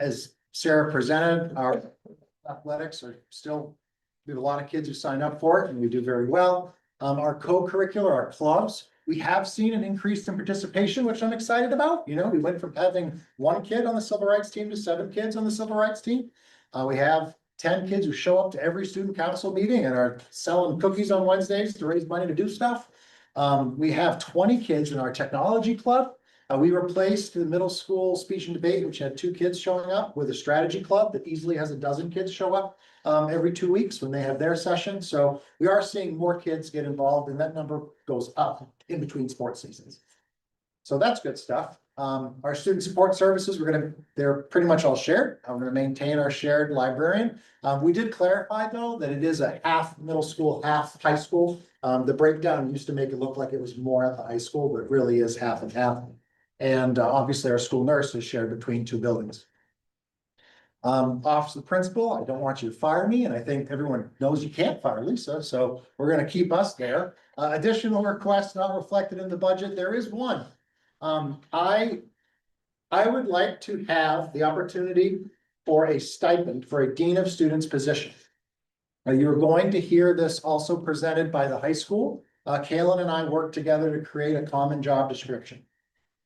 as Sarah presented, our athletics are still, we have a lot of kids who sign up for it and we do very well. Our co-curricular, our clubs, we have seen an increase in participation, which I'm excited about. We went from having 1 kid on the civil rights team to 7 kids on the civil rights team. We have 10 kids who show up to every student council meeting and are selling cookies on Wednesdays to raise money to do stuff. We have 20 kids in our technology club. We replaced the middle school speech and debate, which had 2 kids showing up, with a strategy club that easily has a dozen kids show up every 2 weeks when they have their session. So we are seeing more kids get involved, and that number goes up in between sports seasons. So that's good stuff. Our student support services, they're pretty much all shared. I'm gonna maintain our shared librarian. We did clarify though, that it is a half middle school, half high school. The breakdown used to make it look like it was more at the high school, but it really is half and half. And obviously our school nurse is shared between 2 buildings. Office of the principal, I don't want you to fire me, and I think everyone knows you can't fire Lisa, so we're gonna keep us there. Additional requests not reflected in the budget, there is one. I would like to have the opportunity for a stipend for a dean of students position. You're going to hear this also presented by the high school. Kaylin and I worked together to create a common job description.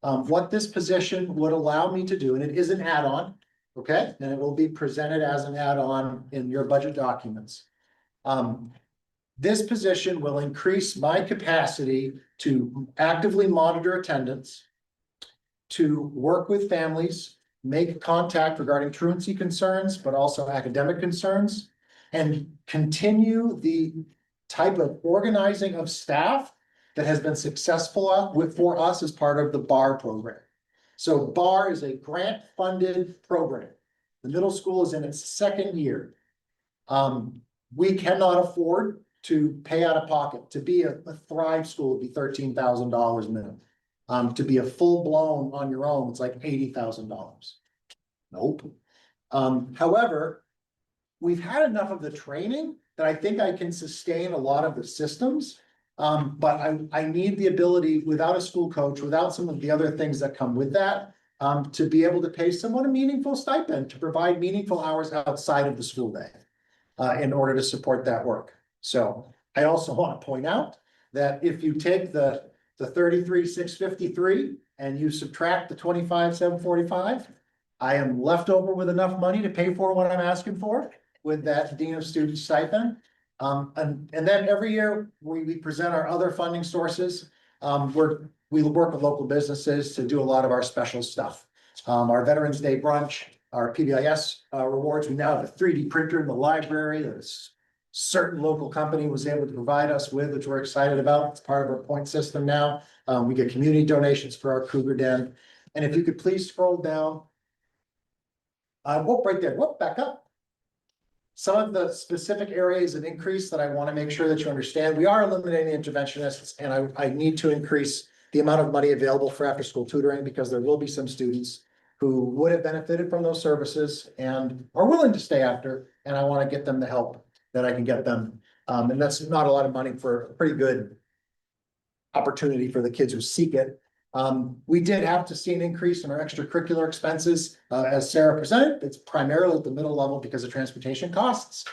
What this position would allow me to do, and it is an add-on, okay? And it will be presented as an add-on in your budget documents. This position will increase my capacity to actively monitor attendance, to work with families, make contact regarding truancy concerns, but also academic concerns, and continue the type of organizing of staff that has been successful for us as part of the BAR program. So BAR is a grant-funded program. The middle school is in its 2nd year. We cannot afford to pay out of pocket. To be a Thrive school would be $13,000 minimum. To be a full-blown on your own, it's like $80,000. Nope. However, we've had enough of the training that I think I can sustain a lot of the systems. But I need the ability, without a school coach, without some of the other things that come with that, to be able to pay someone a meaningful stipend, to provide meaningful hours outside of the school day, in order to support that work. So I also want to point out that if you take the 33,653 and you subtract the 25,745, I am left over with enough money to pay for what I'm asking for with that Dean of Students stipend. And then every year we present our other funding sources. We work with local businesses to do a lot of our special stuff. Our Veterans Day brunch, our PBIS rewards, we now have a 3D printer in the library that a certain local company was able to provide us with, which we're excited about. It's part of our point system now. We get community donations for our Cougar Den. And if you could please scroll down. Whoop, right there, whoop, back up. Some of the specific areas of increase that I want to make sure that you understand, we are eliminating the interventionists, and I need to increase the amount of money available for after-school tutoring, because there will be some students who would have benefited from those services and are willing to stay after, and I want to get them the help that I can get them. And that's not a lot of money for a pretty good opportunity for the kids who seek it. We did have to see an increase in our extracurricular expenses, as Sarah presented. It's primarily at the middle level because of transportation costs.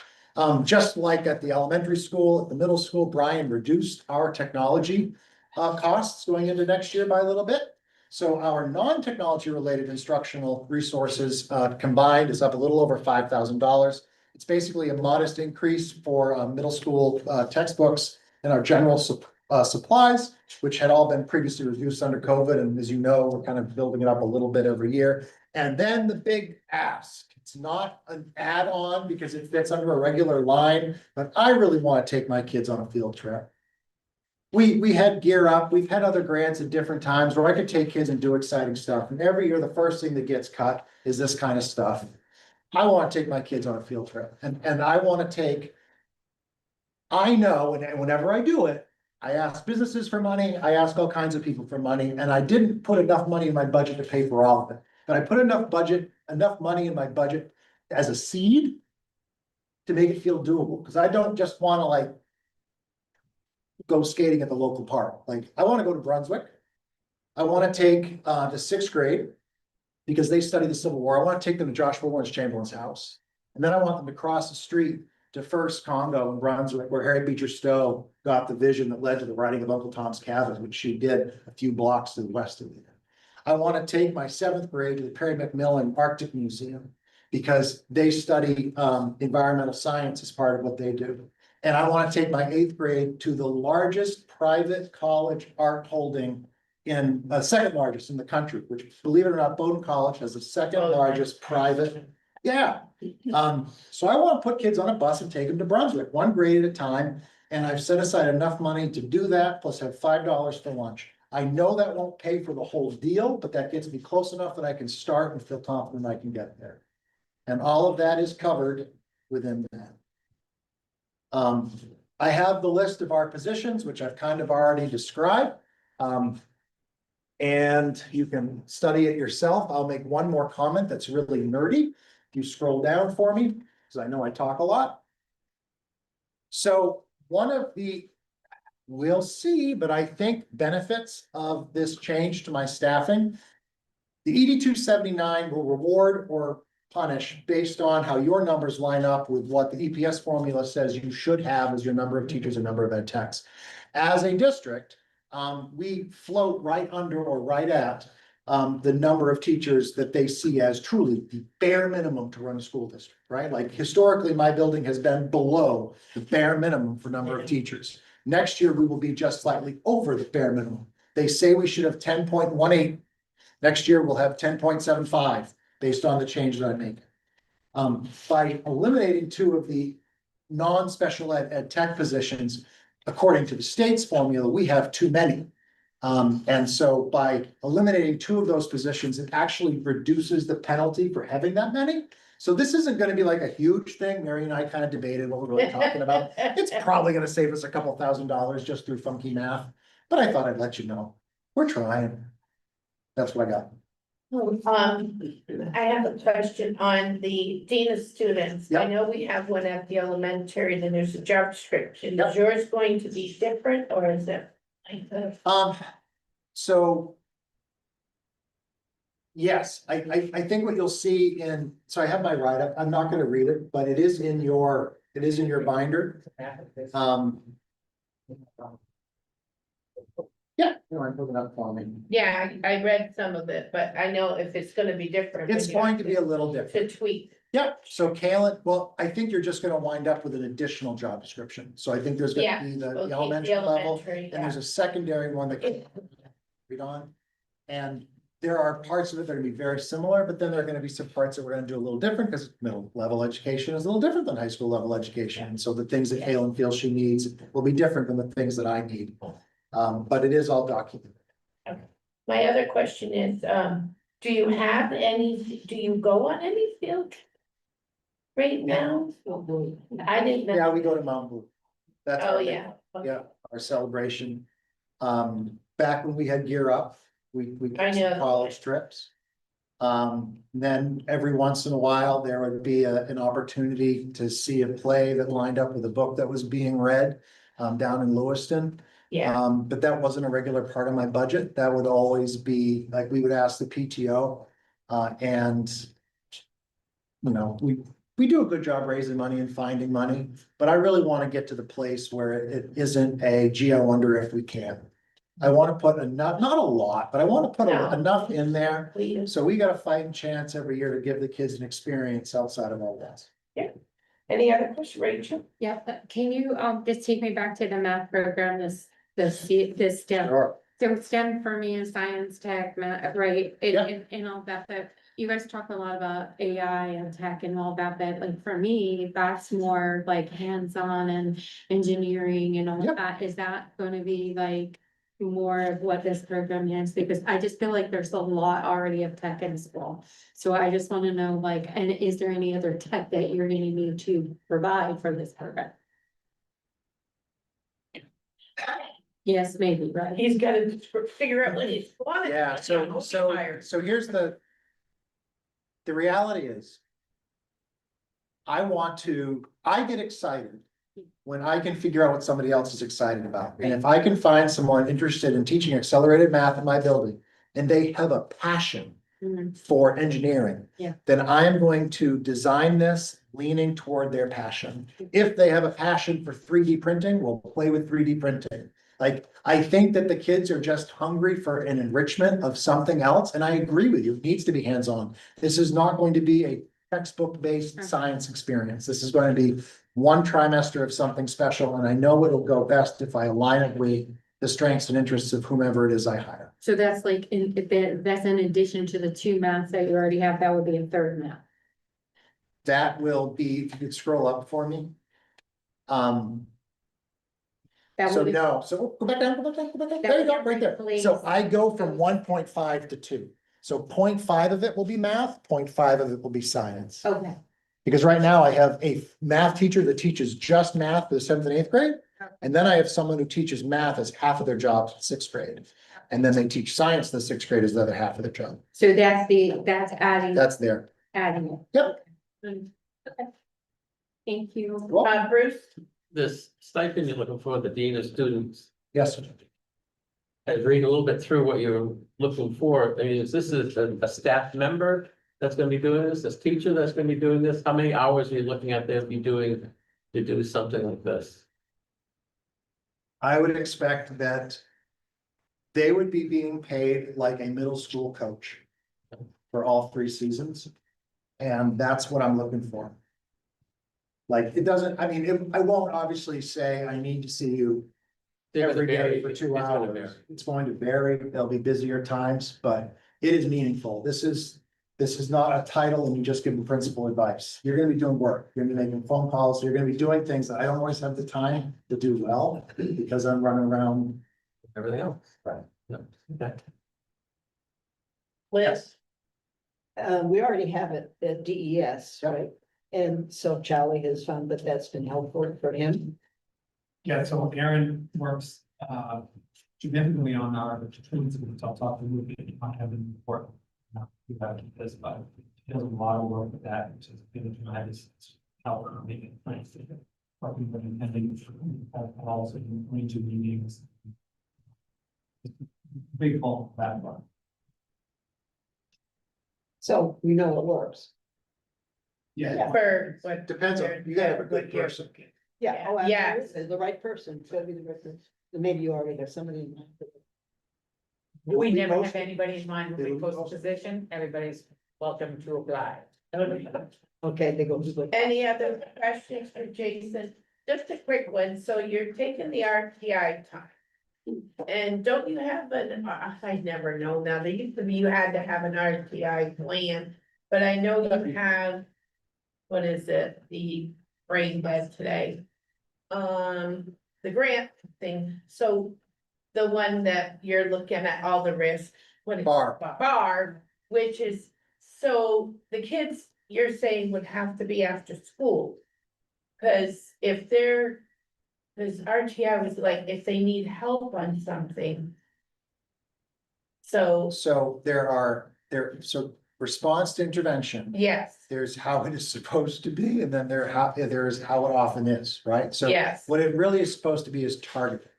Just like at the elementary school, at the middle school, Brian reduced our technology costs going into next year by a little bit. So our non-technology related instructional resources combined is up a little over $5,000. It's basically a modest increase for middle school textbooks and our general supplies, which had all been previously reduced under COVID. And as you know, we're kind of building it up a little bit every year. And then the big ask, it's not an add-on because it fits under a regular line, but I really want to take my kids on a field trip. We had Gear Up, we've had other grants at different times where I could take kids and do exciting stuff. And every year, the first thing that gets cut is this kind of stuff. I want to take my kids on a field trip, and I want to take, I know, and whenever I do it, I ask businesses for money, I ask all kinds of people for money, and I didn't put enough money in my budget to pay for all of it. But I put enough money in my budget as a seed to make it feel doable, because I don't just want to like go skating at the local park. Like, I want to go to Brunswick. I want to take the sixth grade because they study the Civil War. I want to take them to Joshua Lawrence Chamberlain's house. And then I want them to cross the street to First Congo in Brunswick, where Harriet Beecher Stowe got the vision that led to the writing of Uncle Tom's Cabin, which she did a few blocks to the west of it. I want to take my seventh grade to the Perry McMillan Arctic Museum because they study environmental science as part of what they do. And I want to take my eighth grade to the largest private college art holding in second largest in the country, which, believe it or not, Bowdoin College has the second largest private. Yeah. So I want to put kids on a bus and take them to Brunswick, one grade at a time. And I've set aside enough money to do that, plus have $5 for lunch. I know that won't pay for the whole deal, but that gets me close enough that I can start and feel confident I can get there. And all of that is covered within that. I have the list of our positions, which I've kind of already described. And you can study it yourself. I'll make one more comment that's really nerdy. If you scroll down for me, because I know I talk a lot. So one of the, we'll see, but I think benefits of this change to my staffing, the ED 279 will reward or punish based on how your numbers line up with what the EPS formula says you should have as your number of teachers and number of ed techs. As a district, we float right under or right at the number of teachers that they see as truly the bare minimum to run a school district, right? Like historically, my building has been below the bare minimum for number of teachers. Next year, we will be just slightly over the bare minimum. They say we should have 10.18. Next year, we'll have 10.75 based on the change that I make. By eliminating two of the non-special ed tech positions, according to the state's formula, we have too many. And so by eliminating two of those positions, it actually reduces the penalty for having that many. So this isn't going to be like a huge thing. Mary and I kind of debated what we're really talking about. It's probably going to save us a couple $1,000s just through funky math, but I thought I'd let you know. We're trying. That's what I got. I have a question on the dean of students. I Yep. know we have one at the elementary, then there's a job description. Yep. Is yours going to be different or is it? like the- So. Yes, I think what you'll see so I have my write-up, I'm not gonna read it, but it is in your binder. Yeah, no, I'm looking up for me. Yeah, I read some of it, but I know if it's gonna be different. It's then you going have to be a little different. To tweak. Yep, so Kalen, well, I think you're just gonna wind up with an additional job description, so I think there's Yeah, gonna be the okay, the elementary level. elementary, And there's yeah. a secondary one that can read on. And there are parts of it that are gonna be very similar, but then there are gonna be some parts that we're gonna do a little different, because middle level education is a little different than high school level education. And so the things that Kalen feels she needs will be different than the things that I need. But it is all documented. My other question is, do you have any, do you go on any field? Right now? I didn't Yeah, know. we go to Mount Blue. That's Oh, our big yeah. one. Yeah, our celebration. Back when we had Gear Up, we I did some know. college trips. Then every once in a while, there would be an opportunity to see a play that lined up with a book that was being read down in Lewiston. Yeah, But that wasn't a regular part of my budget. That would always be, like, we would ask the PTO, and you know, we do a good job raising money and finding money, but I really want to get to the place where it isn't a gee, I wonder if we can. I want to put enough, not a lot, but I want to put No. enough in there. please. So we got a fighting chance every year to give the kids an experience outside of all that. Any other question, Rachel? Yeah, but can you, just take me back to the math program, this STEM? Sure. So STEM for me is science, tech, math, right, Yeah. and all that, but you guys talk a lot about AI and tech and all that, but like for me, that's more like hands-on and engineering and all Yep. that. Is that gonna be like more of what this program is? Because I just feel like there's a lot already of tech in school. So I just wanna know, like, and is there any other tech that you're gonna need to provide for this program? Yes, maybe, right? He's gotta figure out what he's wanted. Yeah, so here's the reality is. I get excited when I can figure out what somebody else is excited about. And if I can find someone interested in teaching accelerated math in my building and they have a passion Mhm. for engineering. Yeah. Then I am going to design this leaning toward their passion. If they have a passion for 3D printing, we'll play with 3D printing. Like, I think that the kids are just hungry for an enrichment of something else, and I agree with you, it needs to be hands-on. This is not going to be a textbook-based science experience. This is going to be one trimester of something special, and I know it'll go best if I align it with the strengths and interests of whomever it is I hire. So that's like, that's in addition to the 2 maths that you already have, that would be a third math. That will be, if you could scroll up for me. That So would, no, so go back down, go back down, go back down. That There you would go, be right there. replace So I go from those. 1.5 to 2. So 0.5 of it will be math, 0.5 of it will be science. okay, Because right now I have a math teacher that teaches just math for the 7th and 8th grade. And then I have someone who teaches math as half of their job in 6th grade. And then they teach science in the 6th grade as the other half of their job. so that's adding, That's there. adding it. Yep. Okay. Thank you. Bruce? This stipend you're looking for, the dean of students, Yes. I was reading a little bit through what you're looking for. I mean, is this a staff member that's gonna be doing this teacher that's gonna be doing this? How many hours are you looking at they'll be doing to do something like this? I would expect that they would be being paid like a middle school coach for all 3 seasons. And that's what I'm looking for. Like, it doesn't, I mean, I won't obviously say I need to see you They're gonna every day vary. for It's 2 gonna vary. hours. It's going to vary. There'll be busier times, but it is meaningful. This is not a title and you just give the principal advice. You're gonna be doing work. You're gonna be making phone calls. You're gonna be doing things that I don't always have the time to do well because I'm running around. Everything else. Right. Yeah. Okay. Liz? We already have it at DES, Yep. right? And so Charlie has found that that's been helpful for him. Yeah, so Aaron works significantly on our twins, which I'll talk a little bit on having report You have this, but there's a lot of work with that, which is been tremendous. Help making plans. Working with attending calls and going to meetings. Big fault that one. So we know it works. Yeah, For what? depends on, you gotta have a good person. Yeah, oh, Yeah. absolutely, the right person, it's gotta be the right person. Maybe you already have somebody in mind. We never have Most- anybody in mind when we post a position, everybody's welcome to apply. Okay, they go. Any other questions for Jason? Just a quick one, so you're taking the RTI time. And don't you have I never know now, they used to be, you had to have an RTI plan, but I know you have. What is it, the brain dead today? The grant thing, so. The one that you're looking at all the risks. What is it? Bar. Bar, which is, so the kids, you're saying would have to be after school. Cause if they're, cause RTI was like, if they need help on something. So, So so response to intervention, yes, there's how it is supposed to be, and then there's how it often is, right? So yes, what it really is supposed to be is targeted.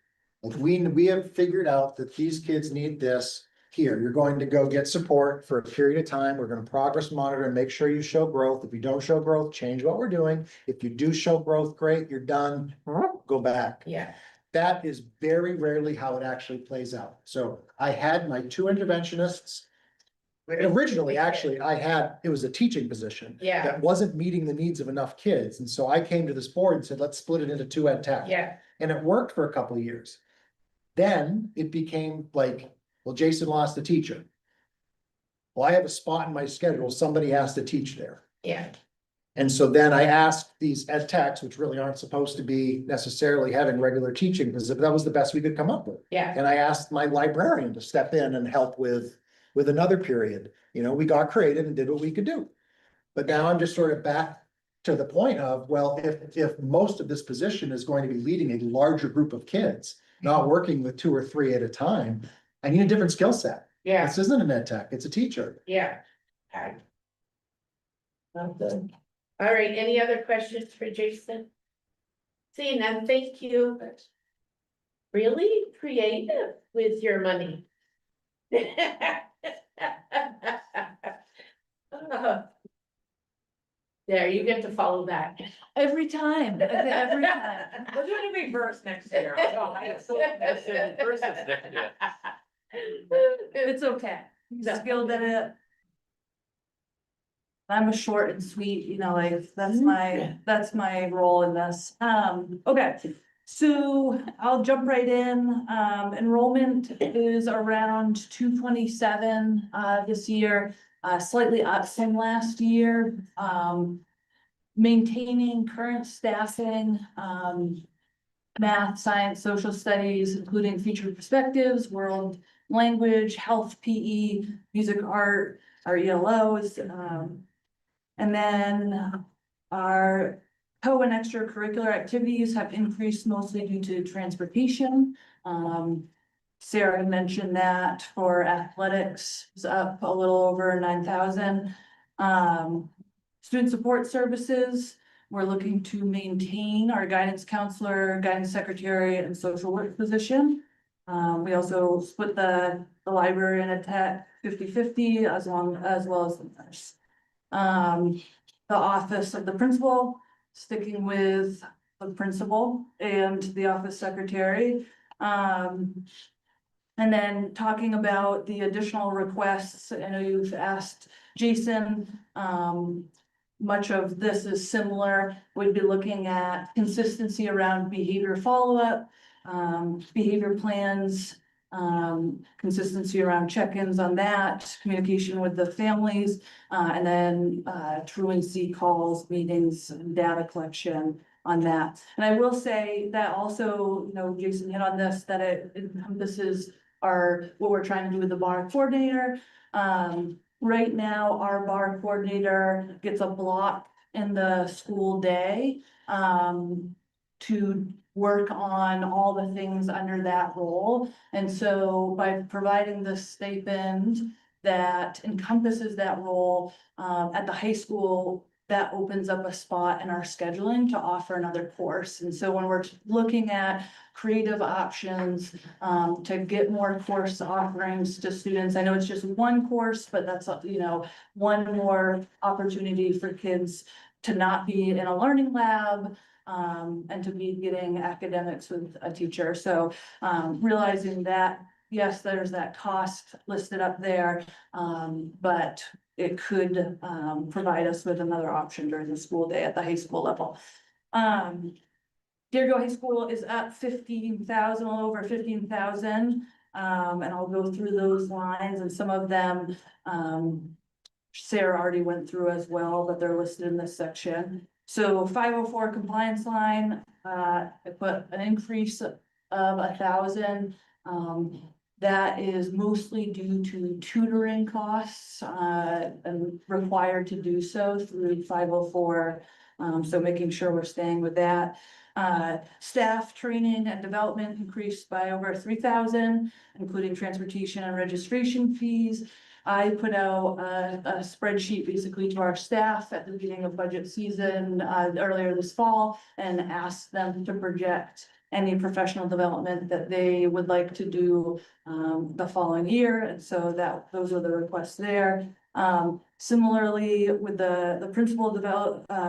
Like we have figured out that these kids need this. Here, you're going to go get support for a period of time. We're gonna progress monitor and make sure you show growth. If you don't show growth, change what we're doing. If you do show growth, great, you're done, go back. yeah, That is very rarely how it actually plays out. So I had my two interventionists. Originally, actually, it was a teaching position. Yeah. That wasn't meeting the needs of enough kids. And so I came to this board and said, let's split it into two ed tech. yeah, And it worked for a couple of years. Then it became like, well, Jason lost a teacher. Well, I have a spot in my schedule, somebody has to teach there. yeah, And so then I asked these ed techs, which really aren't supposed to be necessarily having regular teaching, because that was the best we could come up with. yeah, And I asked my librarian to step in and help with another period. You know, we got creative and did what we could do. But now I'm just sort of back to the point of, well, if most of this position is going to be leading a larger group of kids, not working with two or three at a time, I need a different skill set. yeah, This isn't an ed tech, it's a teacher. yeah. Okay. Well, good. All right, any other questions for Jason? See, now, thank you. Really creative with your money. There, you get to follow that. Every time, every time. We're doing a reverse next year. Oh, I see. It's okay. Skilled at it. I'm a short and sweet, you know, like, that's my role in this. Okay. So I'll jump right in. Enrollment is around 227 this year, slightly up from last year. Maintaining current staffing, math, science, social studies, including future perspectives, world language, health, PE, music, art, our ELOs. And then our co and extracurricular activities have increased mostly due to transportation. Sarah mentioned that for athletics is up a little over 9,000. Student support services, we're looking to maintain our guidance counselor, guidance secretary, and social work position. We also split the library and a tech 50-50 as well as the nurse. The office of the principal, sticking with the principal and the office secretary. And then talking about the additional requests, I know you've asked Jason, much of this is similar. We'd be looking at consistency around behavior follow-up, behavior plans, consistency around check-ins on that, communication with the families, and then truancy calls, meetings, and data collection on that. And I will say that also, you know, Jason hit on this, that it encompasses what we're trying to do with the bar coordinator. Right now, our bar coordinator gets a block in the school day to work on all the things under that role. And so by providing this stipend, that encompasses that role. At the high school, that opens up a spot in our scheduling to offer another course. And so when we're looking at creative options, to get more course offerings to students, I know it's just one course, but that's, you know, one more opportunity for kids to not be in a learning lab, and to be getting academics with a teacher. So, realizing that, yes, there's that cost listed up there, but it could, provide us with another option during the school day at the high school level. Deerfield High School is at 15,000, a little over 15,000. And I'll go through those lines, and some of them, Sarah already went through as well, but they're listed in this section. So 504 compliance line, I put an increase of 1,000. That is mostly due to tutoring costs, and required to do so through 504. So making sure we're staying with that. Staff training and development increased by over 3,000, including transportation and registration fees. I put out a spreadsheet basically to our staff at the beginning of budget season, earlier this fall, and asked them to project any professional development that they would like to do, the following year. And so those are the requests there. Similarly, with the principal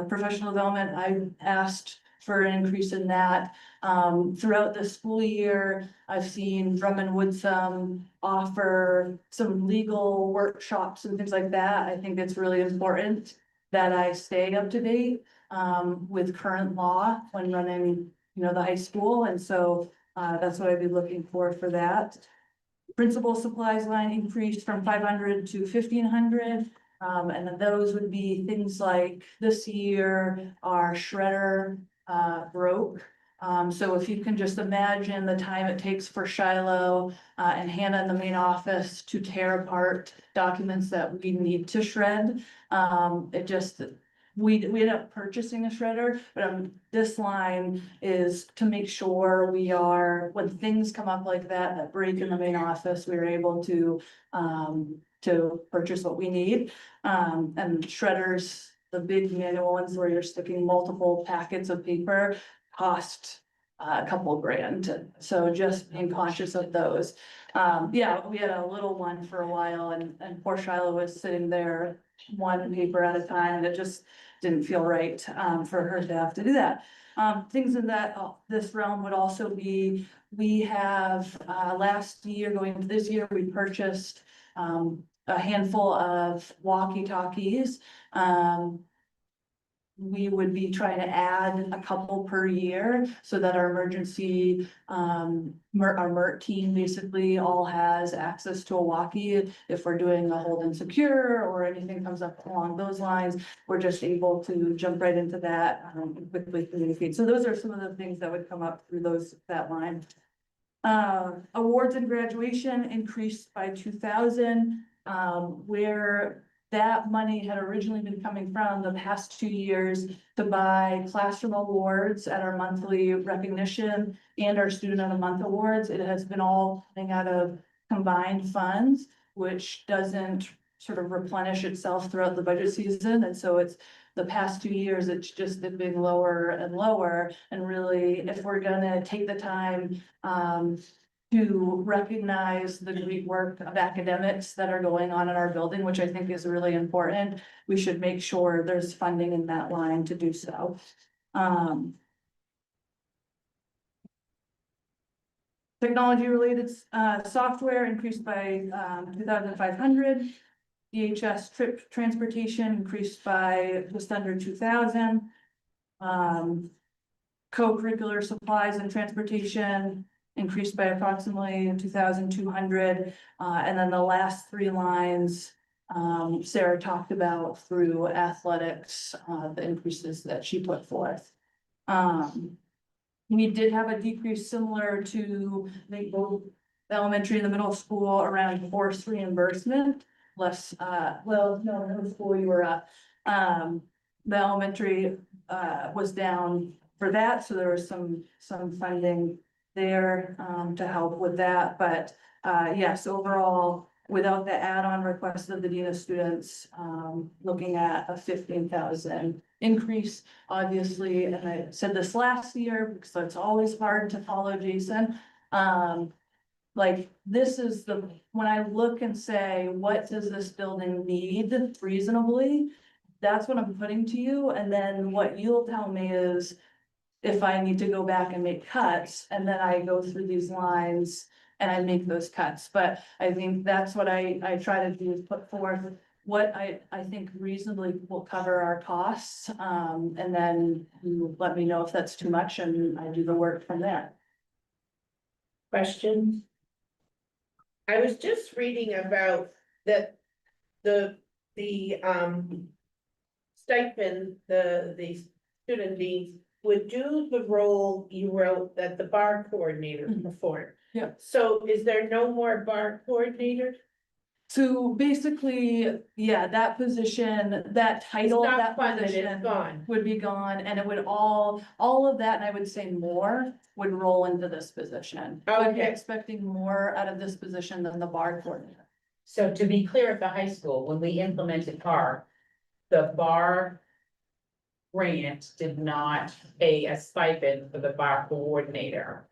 professional development, I asked for an increase in that. Throughout the school year, I've seen Drummond Woodsum offer some legal workshops and things like that. I think it's really important that I stay up to date, with current law when running, you know, the high school. And so, that's what I'd be looking for that. Principal supplies line increased from 500 to 1,500. And then those would be things like this year, our shredder broke. So if you can just imagine the time it takes for Shiloh and Hannah in the main office to tear apart documents that we need to shred. We ended up purchasing a shredder, but this line is to make sure when things come up like that break in the main office, we're able to purchase what we need. And shredders, the big manual ones where you're sticking multiple packets of paper, cost a couple grand. So just being conscious of those. Yeah, we had a little one for a while, and poor Shiloh was sitting there one paper at a time, and it just didn't feel right, for her to have to do that. Things in this realm would also be, we have, last year going into this year, we purchased, a handful of walkie-talkies. We would be trying to add a couple per year so that our emergency, our MERT team basically all has access to a walkie. If we're doing a hold and secure or anything comes up along those lines, we're just able to jump right into that, and quickly communicate. So those are some of the things that would come up through that line. Awards and graduation increased by 2,000, where that money had originally been coming from the past 2 years to buy classroom awards at our monthly recognition and our student of the month awards. It has been all coming out of combined funds, which doesn't sort of replenish itself throughout the budget season. And so it's the past 2 years, it's just been lower and lower. And really, if we're gonna take the time, to recognize the great work of academics that are going on in our building, which I think is really important, we should make sure there's funding in that line to do so. Technology related software increased by 2,500. DHS trip transportation increased by just under 2,000. Co-curricular supplies and transportation increased by approximately 2,200. And then the last three lines, Sarah talked about through athletics, the increases that she put forth. We did have a decrease similar to both the elementary and the middle school around course reimbursement. Less, middle school you were at. The elementary was down for that, so there was some funding there to help with that. But yes, overall, without the add-on request of the Dean of Students, looking at a 15,000 increase. Obviously, and I said this last year, because it's always hard to follow Jason. Like, this is when I look and say, what does this building need reasonably? That's what I'm putting to you, and then what you'll tell me is if I need to go back and make cuts, and then I go through these lines and I make those cuts. But I think that's what I try to do, is put forth what I think reasonably will cover our costs. And then you let me know if that's too much, and I do the work from there. Questions? I was just reading about that, the stipend, the student deans would do the role you wrote that the bar coordinator performed. Yeah. So is there no more bar coordinator? So basically, yeah, that position, that It's title, not that funded, position it's gone. would be gone, and it would all of that, and I would say more, would roll into this position. So I'd be Okay. expecting more out of this position than the bar coordinator. So to be clear, at the high school, when we implemented CAR, the bar grant did not pay a stipend for the bar coordinator.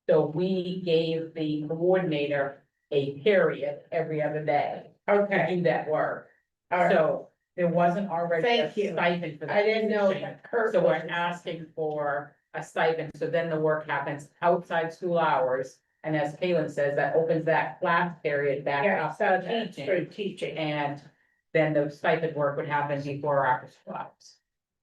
So we gave the coordinator a period every other day to do that work. All right. So there wasn't already a Thank you. stipend for that. I didn't know position. that. Kurt So we're was- asking for a stipend, so then the work happens outside school hours. And as Caitlin says, that opens that class period back Yeah, up so for that's teaching. for teaching. And then the stipend work would happen before after school hours.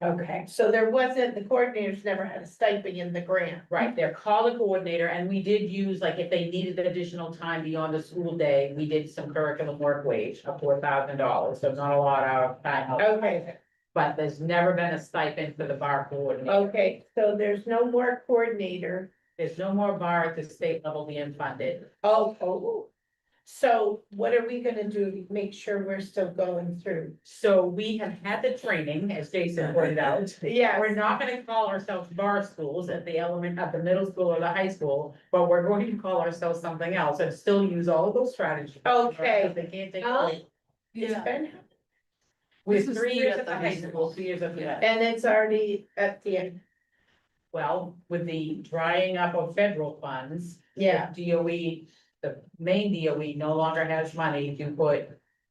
Okay, so there wasn't, the coordinators never had a stipend in the grant. Right, they're called a coordinator, and we did use, like, if they needed additional time beyond the school day, we did some curriculum work wage of $4,000, so not a lot of time. Okay, But there's never been a stipend for the bar coordinator. okay, so there's no more coordinator. There's no more bar at the state level being funded. Oh. So what are we gonna do to make sure we're still going through? So we have had the training, as Jason pointed out. Yeah, We're not gonna call ourselves bar schools at the middle school or the high school, but we're going to call ourselves something else and still use all of those strategies. Okay. Because They can't take Oh. away. it's been, We This have is 3 years three at the high school, 2 years at the. and it's already at the end. Well, with the drying up of federal funds. Yeah, DOE, the main DOE no longer has money to put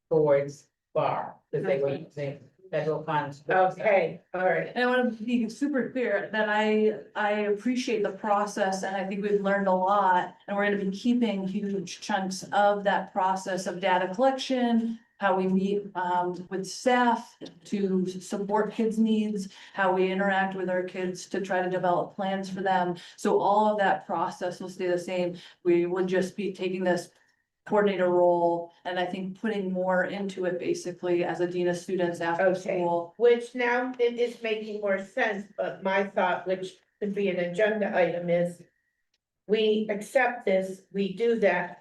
towards bar, because they were using federal funds. okay, all right. And I want to be super clear that I appreciate the process, and I think we've learned a lot, and we're gonna be keeping huge chunks of that process of data collection, how we meet with staff to support kids' needs, how we interact with our kids to try to develop plans for them. So all of that process will stay the same. We would just be taking this coordinator role, and I think putting more into it basically as a dean of students after Okay. school. Which now it is making more sense, but my thought, which could be an agenda item, is we accept this, we do that.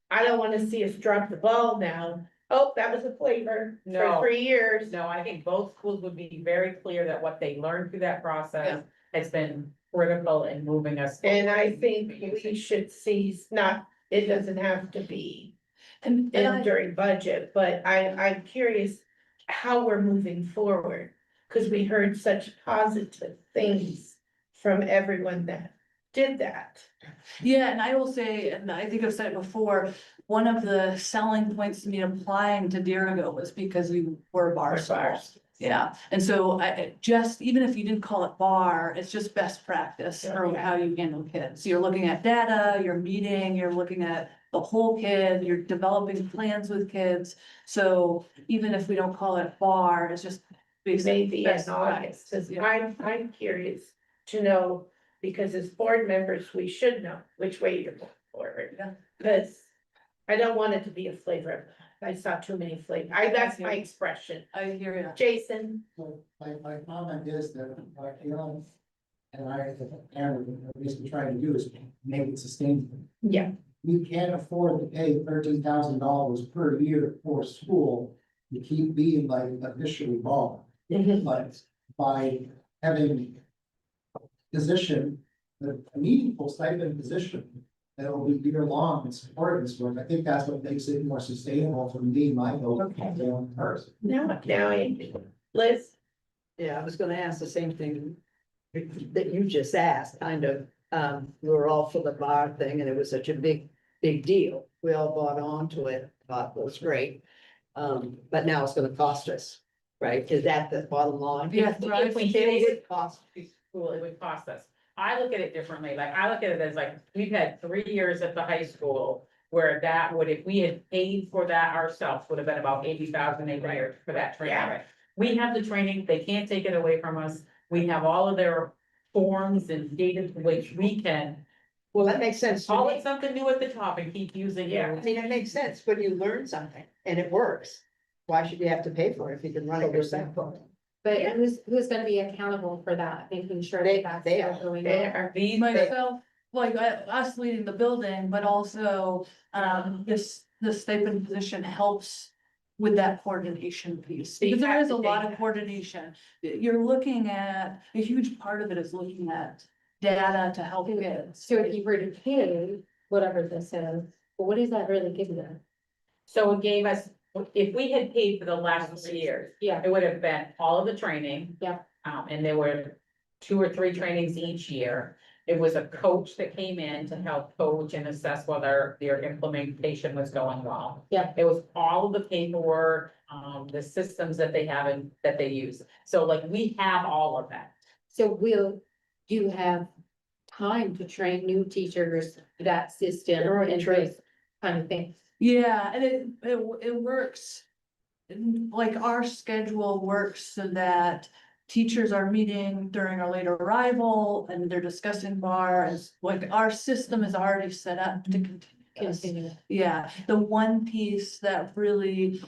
I don't wanna see us drop the ball now. Oh, that was a flavor for No. 3 years. No, I think both schools would be very clear that what they learned through that process has been critical in moving us. And I forward. think we should seize, not, it doesn't have to be And in during budget, but I'm curious how we're moving forward. Cause we heard such positive things from everyone that did that. Yeah, and I will say, and I think I've said it before, one of the selling points to me applying to Dirigo was because we were bar schools. Yeah, and so just, even if you didn't call it bar, it's just best practice for Okay. how you handle kids. You're looking at data, you're meeting, you're looking at the whole kid, you're developing plans with kids. So even if we don't call it bar, it's just basic Maybe in best August, practice. 'cause Yeah. I'm curious to know, because as board members, we should know which way you're going forward. Yeah. Cause I don't want it to be a flavor, I saw too many flavors, that's my expression. I hear you. Jason, So my comment is that, Caitlin and I, as a parent, at least we try to do is make it sustainable. yeah, We can't afford to pay $13,000 per year for school to keep being like officially bar. But by having a position, a meaningful stipend position, that'll be year long in support of this work. I think that's what makes it more sustainable for me, my hope. Okay. and hers. Now, Liz, Yeah, I was gonna ask the same thing that you just asked, kind of. We were all for the bar thing and it was such a big deal. We all bought on to it, thought it was great. But now it's gonna cost us, right? Is that the bottom line? Yeah, right. If we It did would cost. school, it would cost us. I look at it differently, like, I look at it as like, we've had 3 years at the high school. Where that would, if we had paid for that ourselves, would have been about 80,000 a year for that training. Yeah. We have the training, they can't take it away from us, we have all of their forms and data which we can. Well, that makes sense to Call me. it something new at the top and keep using Yeah. it. I mean, it makes sense when you learn something and it works. Why should you have to pay for it if you can run it yourself? But Yeah. who's gonna be accountable for that, making sure They- that that's they still are. going they on? are, These, Myself, like us leading the building, but also, this stipend position helps with that coordination piece. So you Because there have is to a lot take of coordination. You're looking at, a huge part of it is looking at data to help kids. So if you were to pay whatever this is, what does that really give you? so it gave us, if we had paid for the last 3 years, Yeah, it would have been all of the training. Yeah. And there were 2 or 3 trainings each year. It was a coach that came in to help coach and assess whether their implementation was going well. Yeah. It was all of the paperwork, the systems that they have and that they use. So like, we have all of that. so will you have time to train new teachers, that system They're already and trained. those kind of things? Yeah, and it works. Like our schedule works so that teachers are meeting during our late arrival and they're discussing bars. Like our system is already set up to continue this. Continue. Yeah, the one piece that really,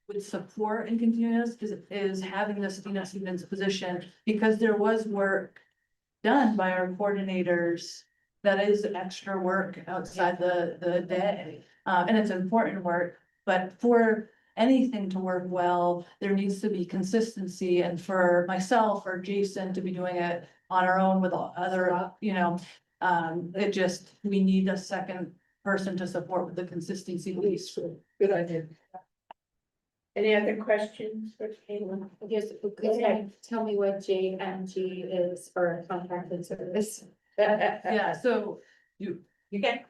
would support and continuous is having this student's position, because there was work done by our coordinators that is extra work outside the day. And it's important work, but for anything to work well, there needs to be consistency, and for myself or Jason to be doing it on our own with other, we need a second person to support with the consistency piece. Good idea. any other questions for Caitlin? I guess, could you tell me what JMG is for a contracted service? Yeah, so You can,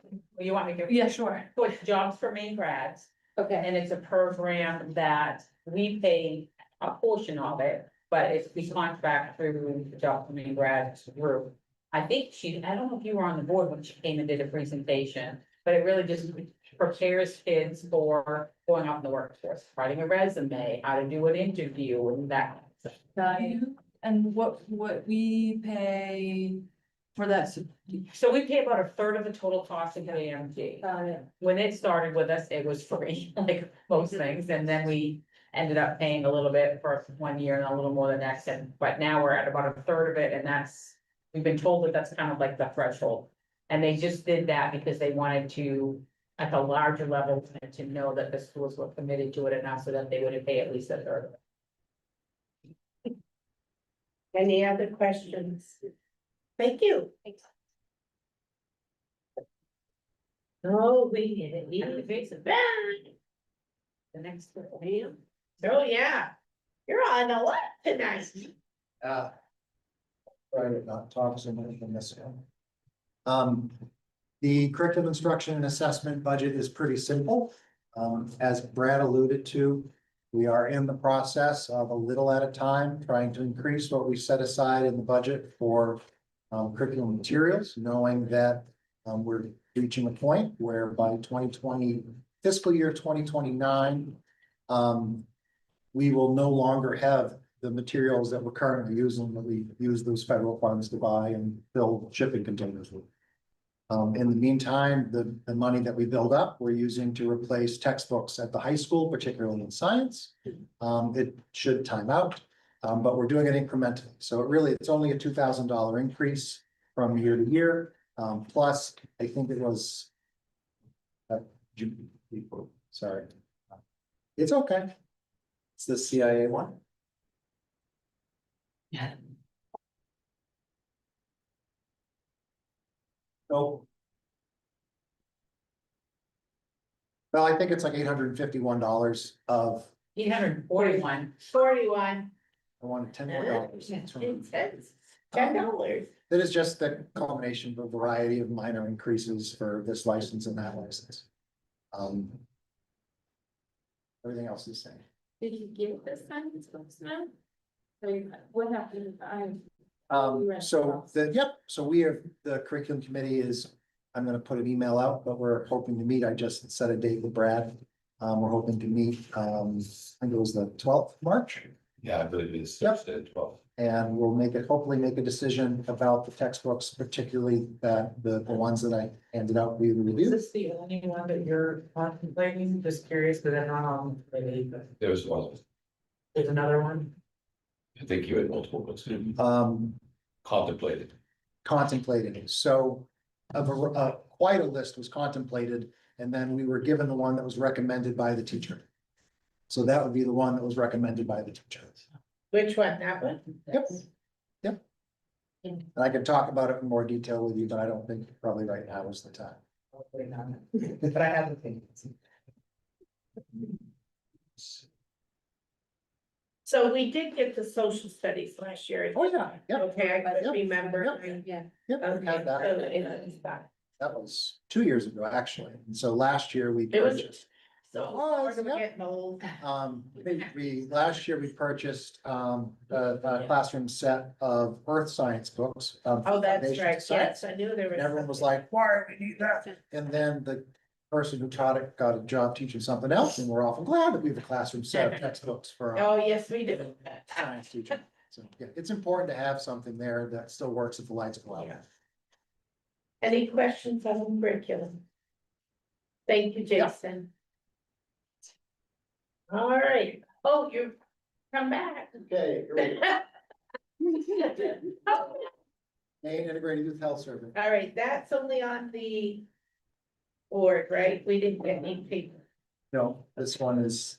you want me to? yeah, sure. So it's Jobs for Maine grads. Okay, And it's a program that we pay a portion of it, but it's, we contract through the Job for Maine grads group. I think I don't know if you were on the board when she came and did a presentation, but it really just prepares kids for going out in the workforce, writing a resume, how to do an interview and that. And what we pay for that. So we pay about a third of the total cost of AMG. When it started with us, it was free, like most things, and then we ended up paying a little bit for 1 year and a little more the next, but now we're at about a third of it, and we've been told that that's kind of like the threshold. And they just did that because they wanted to, at the larger level, to know that the schools were committed to it enough so that they would pay at least a third of it. Any other questions? Thank you. Oh, we did it, even if it's bad. The next. Oh, yeah, you're on the left tonight. Try to not talk so much from this one. The curriculum instruction and assessment budget is pretty simple. As Brad alluded to, we are in the process of a little at a time, trying to increase what we set aside in the budget for curriculum materials, knowing that we're reaching a point where by 2020, fiscal year 2029, we will no longer have the materials that we're currently using, that we use those federal funds to buy and fill shipping containers with. In the meantime, the money that we build up, we're using to replace textbooks at the high school, particularly in science. It should time out, but we're doing it incrementally. So it's only a $2,000 increase from year to year. Plus, I think it was. Sorry. It's okay. It's the CIA one. Yeah. Oh, Well, I think it's like $851 of, 841. 41. I wanted $10 more. $10. It is just the culmination of a variety of minor increases for this license and that license. Everything else is the same. Did you get the science books now? Or what happened? So we have, the curriculum committee is, I'm gonna put an email out, but we're hoping to meet. I just set a date with Brad. We're hoping to meet, I think it was the 12th of March. Yeah, I believe it's Yep. Thursday, 12. And we'll hopefully make a decision about the textbooks, particularly the ones that I handed out for you to Is review. this the only one that you're contemplating? Just curious, but then, There was one, there's another one? I think you had multiple ones contemplated. Contemplated. So quite a list was contemplated, and then we were given the one that was recommended by the teacher. So that would be the one that was recommended by the teacher. Which one? That one? Yep. And I can talk about it in more detail with you, but I don't think probably right now is the time. But I have the thing. So we did get the social studies last year. Oh, yeah, yep. Okay, I Yep. remember. Yeah. Yep, we Okay, had so that. it's back. That was 2 years ago, actually. And so last year we It was- purchased. So, Oh, we're yep. getting old. Last year we purchased, a classroom set of earth science books. Oh, that's foundation right. science. Yes, I knew there was. And everyone was like, why do we need that? And then the person who taught it got a job teaching something else, and we're awful glad that we have a classroom set of textbooks for our Oh, yes, we do. science teacher. So, yeah, it's important to have something there that still works if the lights go out. Yeah. Any questions on curriculum? Thank you, Jason. All right. Oh, you come back. Okay, here we go. All Maine Integrated Youth Health Survey. right, that's only on the board, right? We didn't get any paper. No, this one is,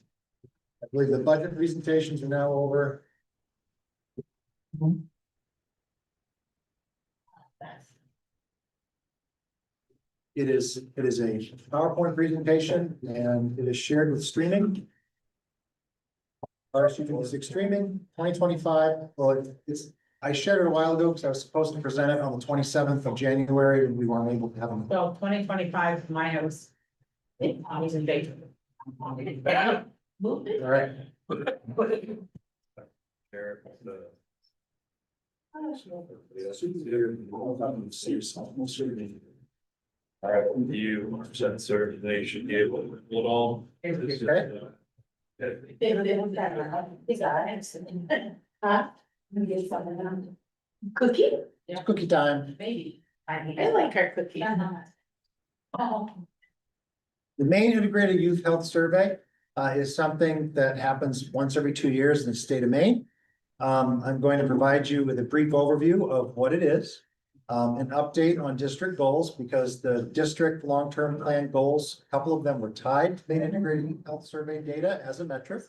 I believe the budget presentations are now over. It is a PowerPoint presentation and it is shared with streaming. RSU 56 streaming, 2025. Well, I shared it a while ago because I was supposed to present it on the 27th of January and we weren't able to have them. So 2025, my house. I was in Dayton. All right. All right, you present sir, they should be able to hold on. This is, Huh? Cookie? It's cookie time. Maybe. I like our cookie. Oh. The Maine Integrated Youth Health Survey is something that happens once every 2 years in the state of Maine. I'm going to provide you with a brief overview of what it is. An update on district goals, because the district long-term plan goals, a couple of them were tied to Maine Integrated Youth Health Survey data as a metric.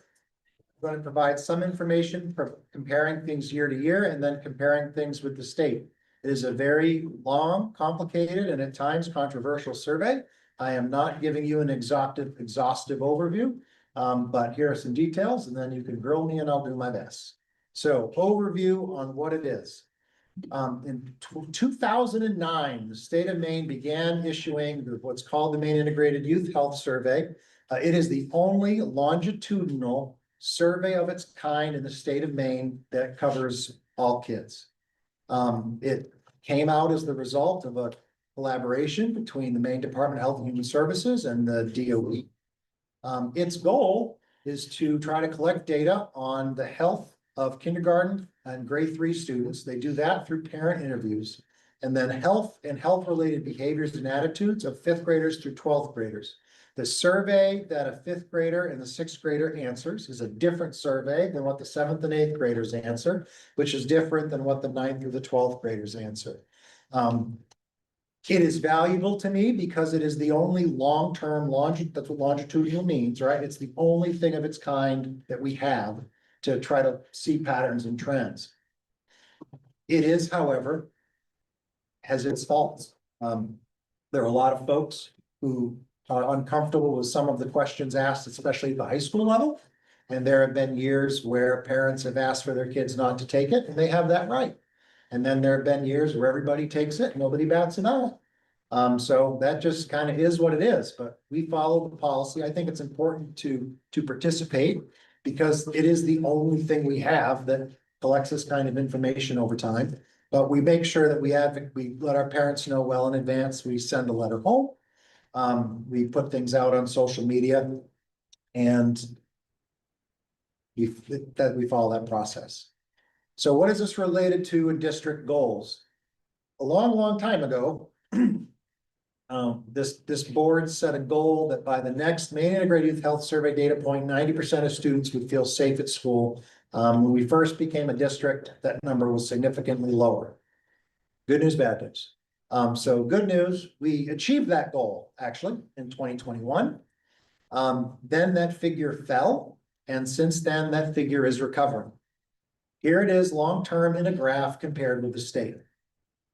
I'm going to provide some information for comparing things year to year and then comparing things with the state. It is a very long, complicated, and at times controversial survey. I am not giving you an exhaustive overview, but here are some details and then you can grill me and I'll do my best. So overview on what it is. In 2009, the state of Maine began issuing what's called the Maine Integrated Youth Health Survey. It is the only longitudinal survey of its kind in the state of Maine that covers all kids. It came out as the result of a collaboration between the Maine Department of Health and Human Services and the DOE. Its goal is to try to collect data on the health of kindergarten and grade 3 students. They do that through parent interviews. And then health and health-related behaviors and attitudes of 5th graders through 12th graders. The survey that a 5th grader and the 6th grader answers is a different survey than what the 7th and 8th graders answer, which is different than what the 9th through the 12th graders answer. It is valuable to me because it is the only long-term that's what longitudinal means, right? It's the only thing of its kind that we have to try to see patterns and trends. It is, however, has its faults. There are a lot of folks who are uncomfortable with some of the questions asked, especially at the high school level. And there have been years where parents have asked for their kids not to take it, and they have that right. And then there have been years where everybody takes it, nobody bats an eye. So that just kind of is what it is, but we follow the policy. I think it's important to participate because it is the only thing we have that collects this kind of information over time. But we make sure that we let our parents know well in advance. We send a letter home. We put things out on social media and we follow that process. So what is this related to in district goals? A long time ago, this board set a goal that by the next Maine Integrated Youth Health Survey data point, 90% of students would feel safe at school. When we first became a district, that number was significantly lower. Good news, bad news. So good news, we achieved that goal actually in 2021. Then that figure fell, and since then that figure is recovering. Here it is long-term in a graph compared with the state.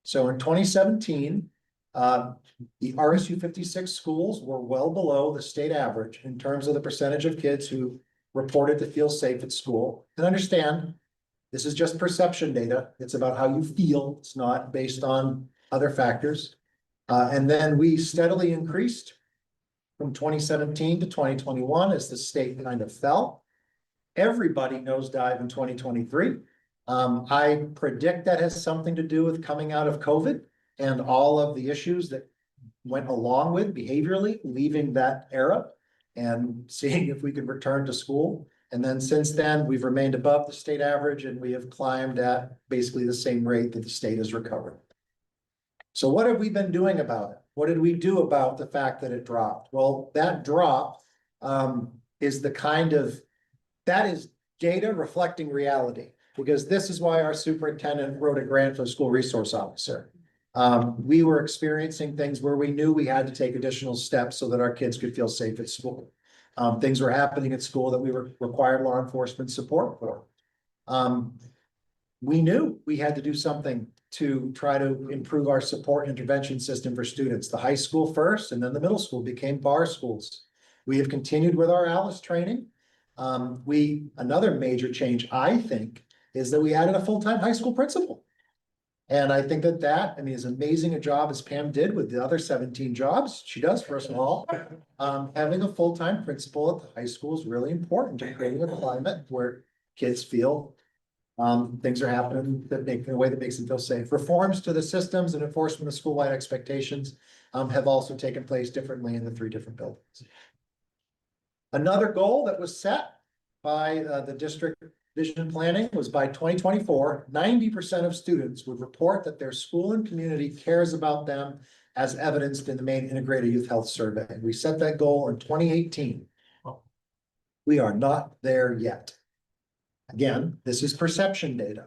So in 2017, the RSU 56 schools were well below the state average in terms of the percentage of kids who reported to feel safe at school. And understand, this is just perception data. It's about how you feel. It's not based on other factors. And then we steadily increased from 2017 to 2021 as the state kind of fell. Everybody nosedive in 2023. I predict that has something to do with coming out of COVID and all of the issues that went along with behaviorally leaving that era and seeing if we could return to school. And then since then, we've remained above the state average and we have climbed at basically the same rate that the state has recovered. So what have we been doing about it? What did we do about the fact that it dropped? Well, that drop is the kind of, that is data reflecting reality, because this is why our superintendent wrote a grant for the school resource officer. We were experiencing things where we knew we had to take additional steps so that our kids could feel safe at school. Things were happening at school that we required law enforcement support for. We knew we had to do something to try to improve our support intervention system for students. The high school first, and then the middle school became bar schools. We have continued with our ALICE training. Another major change, I think, is that we added a full-time high school principal. And I think that, I mean, as amazing a job as Pam did with the other 17 jobs she does for us all, having a full-time principal at the high school is really important to creating a climate where kids feel things are happening in a way that makes them feel safe. Reforms to the systems and enforcement of school-wide expectations have also taken place differently in the 3 different buildings. Another goal that was set by the district vision planning was by 2024, 90% of students would report that their school and community cares about them as evidenced in the Maine Integrated Youth Health Survey. We set that goal in 2018. We are not there yet. Again, this is perception data.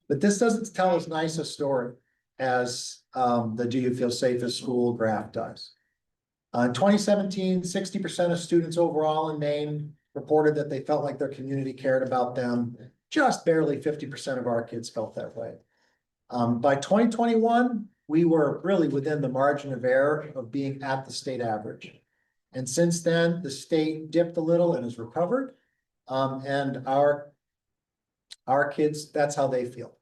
But this doesn't tell as nice a story as the Do You Feel Safe at School graph does. In 2017, 60% of students overall in Maine reported that they felt like their community cared about them. Just barely 50% of our kids felt that way. By 2021, we were really within the margin of error of being at the state average. And since then, the state dipped a little and has recovered. And our kids, that's how they feel.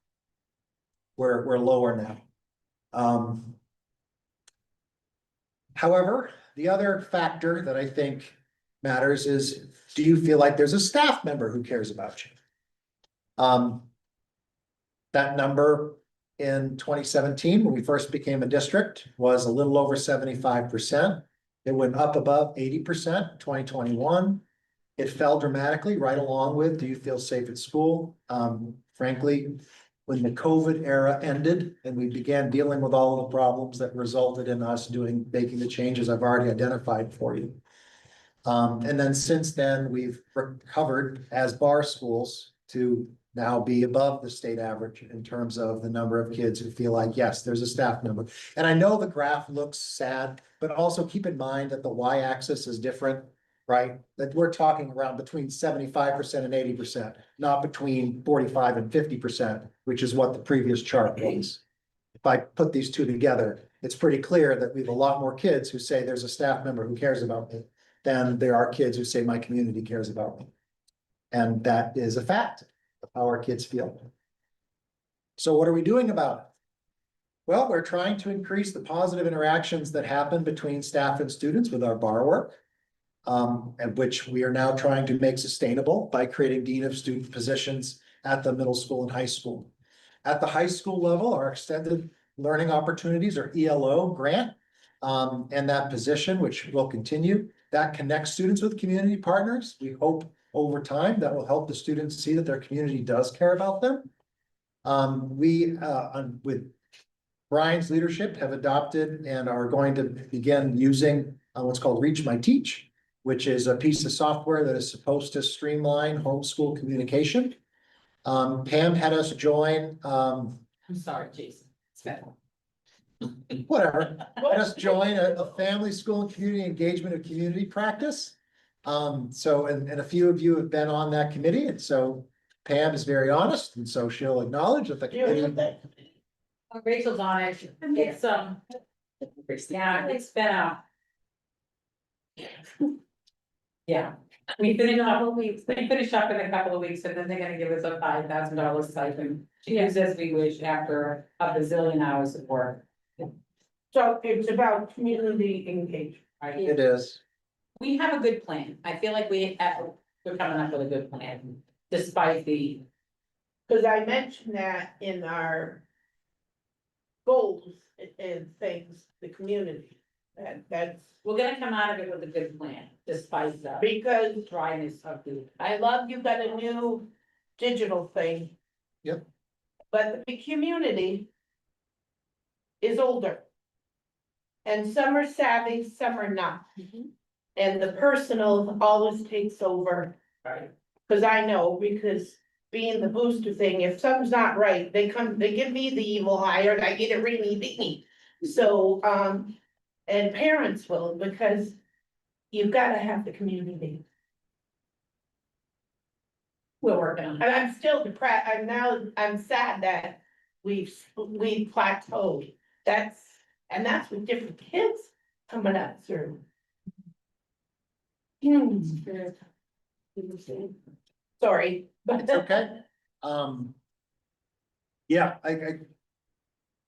We're lower now. However, the other factor that I think matters is, do you feel like there's a staff member who cares about you? That number in 2017, when we first became a district, was a little over 75%. It went up above 80% in 2021. It fell dramatically right along with, do you feel safe at school? Frankly, when the COVID era ended and we began dealing with all of the problems that resulted in us making the changes I've already identified for you. And then since then, we've recovered as bar schools to now be above the state average in terms of the number of kids who feel like, yes, there's a staff member. And I know the graph looks sad, but also keep in mind that the y-axis is different right? That we're talking around between 75% and 80%, not between 45 and 50%, which is what the previous chart was. If I put these two together, it's pretty clear that we have a lot more kids who say there's a staff member who cares about me than there are kids who say my community cares about me. And that is a fact of how our kids feel. So what are we doing about it? Well, we're trying to increase the positive interactions that happen between staff and students with our bar work. And which we are now trying to make sustainable by creating dean of student positions at the middle school and high school. At the high school level, our extended learning opportunities or ELO grant. And that position, which will continue, that connects students with community partners. We hope over time that will help the students see that their community does care about them. With Brian's leadership, have adopted and are going to begin using what's called Reach My Teach, which is a piece of software that is supposed to streamline homeschool communication. Pam had us join, I'm sorry, Jason. It's bad. whatever, had us join a family, school, and community engagement and community practice. So, and a few of you have been on that committee, and so Pam is very honest, and so she'll acknowledge that the committee. Rachel's on it. It's, yeah, it's been a. Yeah, we finished up in a couple of weeks, and then they're gonna give us a $5,000 stipend to use as we wish after a bazillion hours of work. So it's about community engagement. Right? It is. We have a good plan. I feel like we're coming up with a good plan, despite the. Cause I mentioned that in our goals and things, the community, that's We're gonna come out of it with a good plan, despite the because dryness of the. I love you got a new digital thing. Yep. But the community is older. And some are savvy, some are not. And the personal always takes over. Right. Cause I know, because being the booster thing, if something's not right, they give me the evil eye, or I get it ringy So, and parents will, because you've gotta have the community. We're working on it. And I'm still depressed, I'm sad that we've plateaued, and that's with different kids coming up through. Sorry, but. It's okay. Yeah,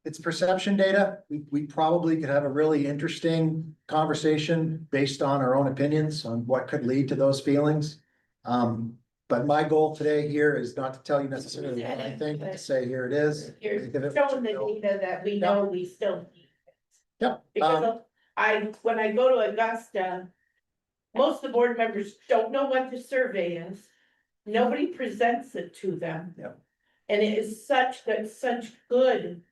it's perception data. We probably could have a really interesting conversation based on our own opinions on what could lead to those feelings. But my goal today here is not to tell you necessarily what I think, but to say, here it is. You're showing the data that we know we still need. Yep. Because when I go to Augusta, most of the board members don't know what the survey is. Nobody presents it to them. Yep. And it is such good,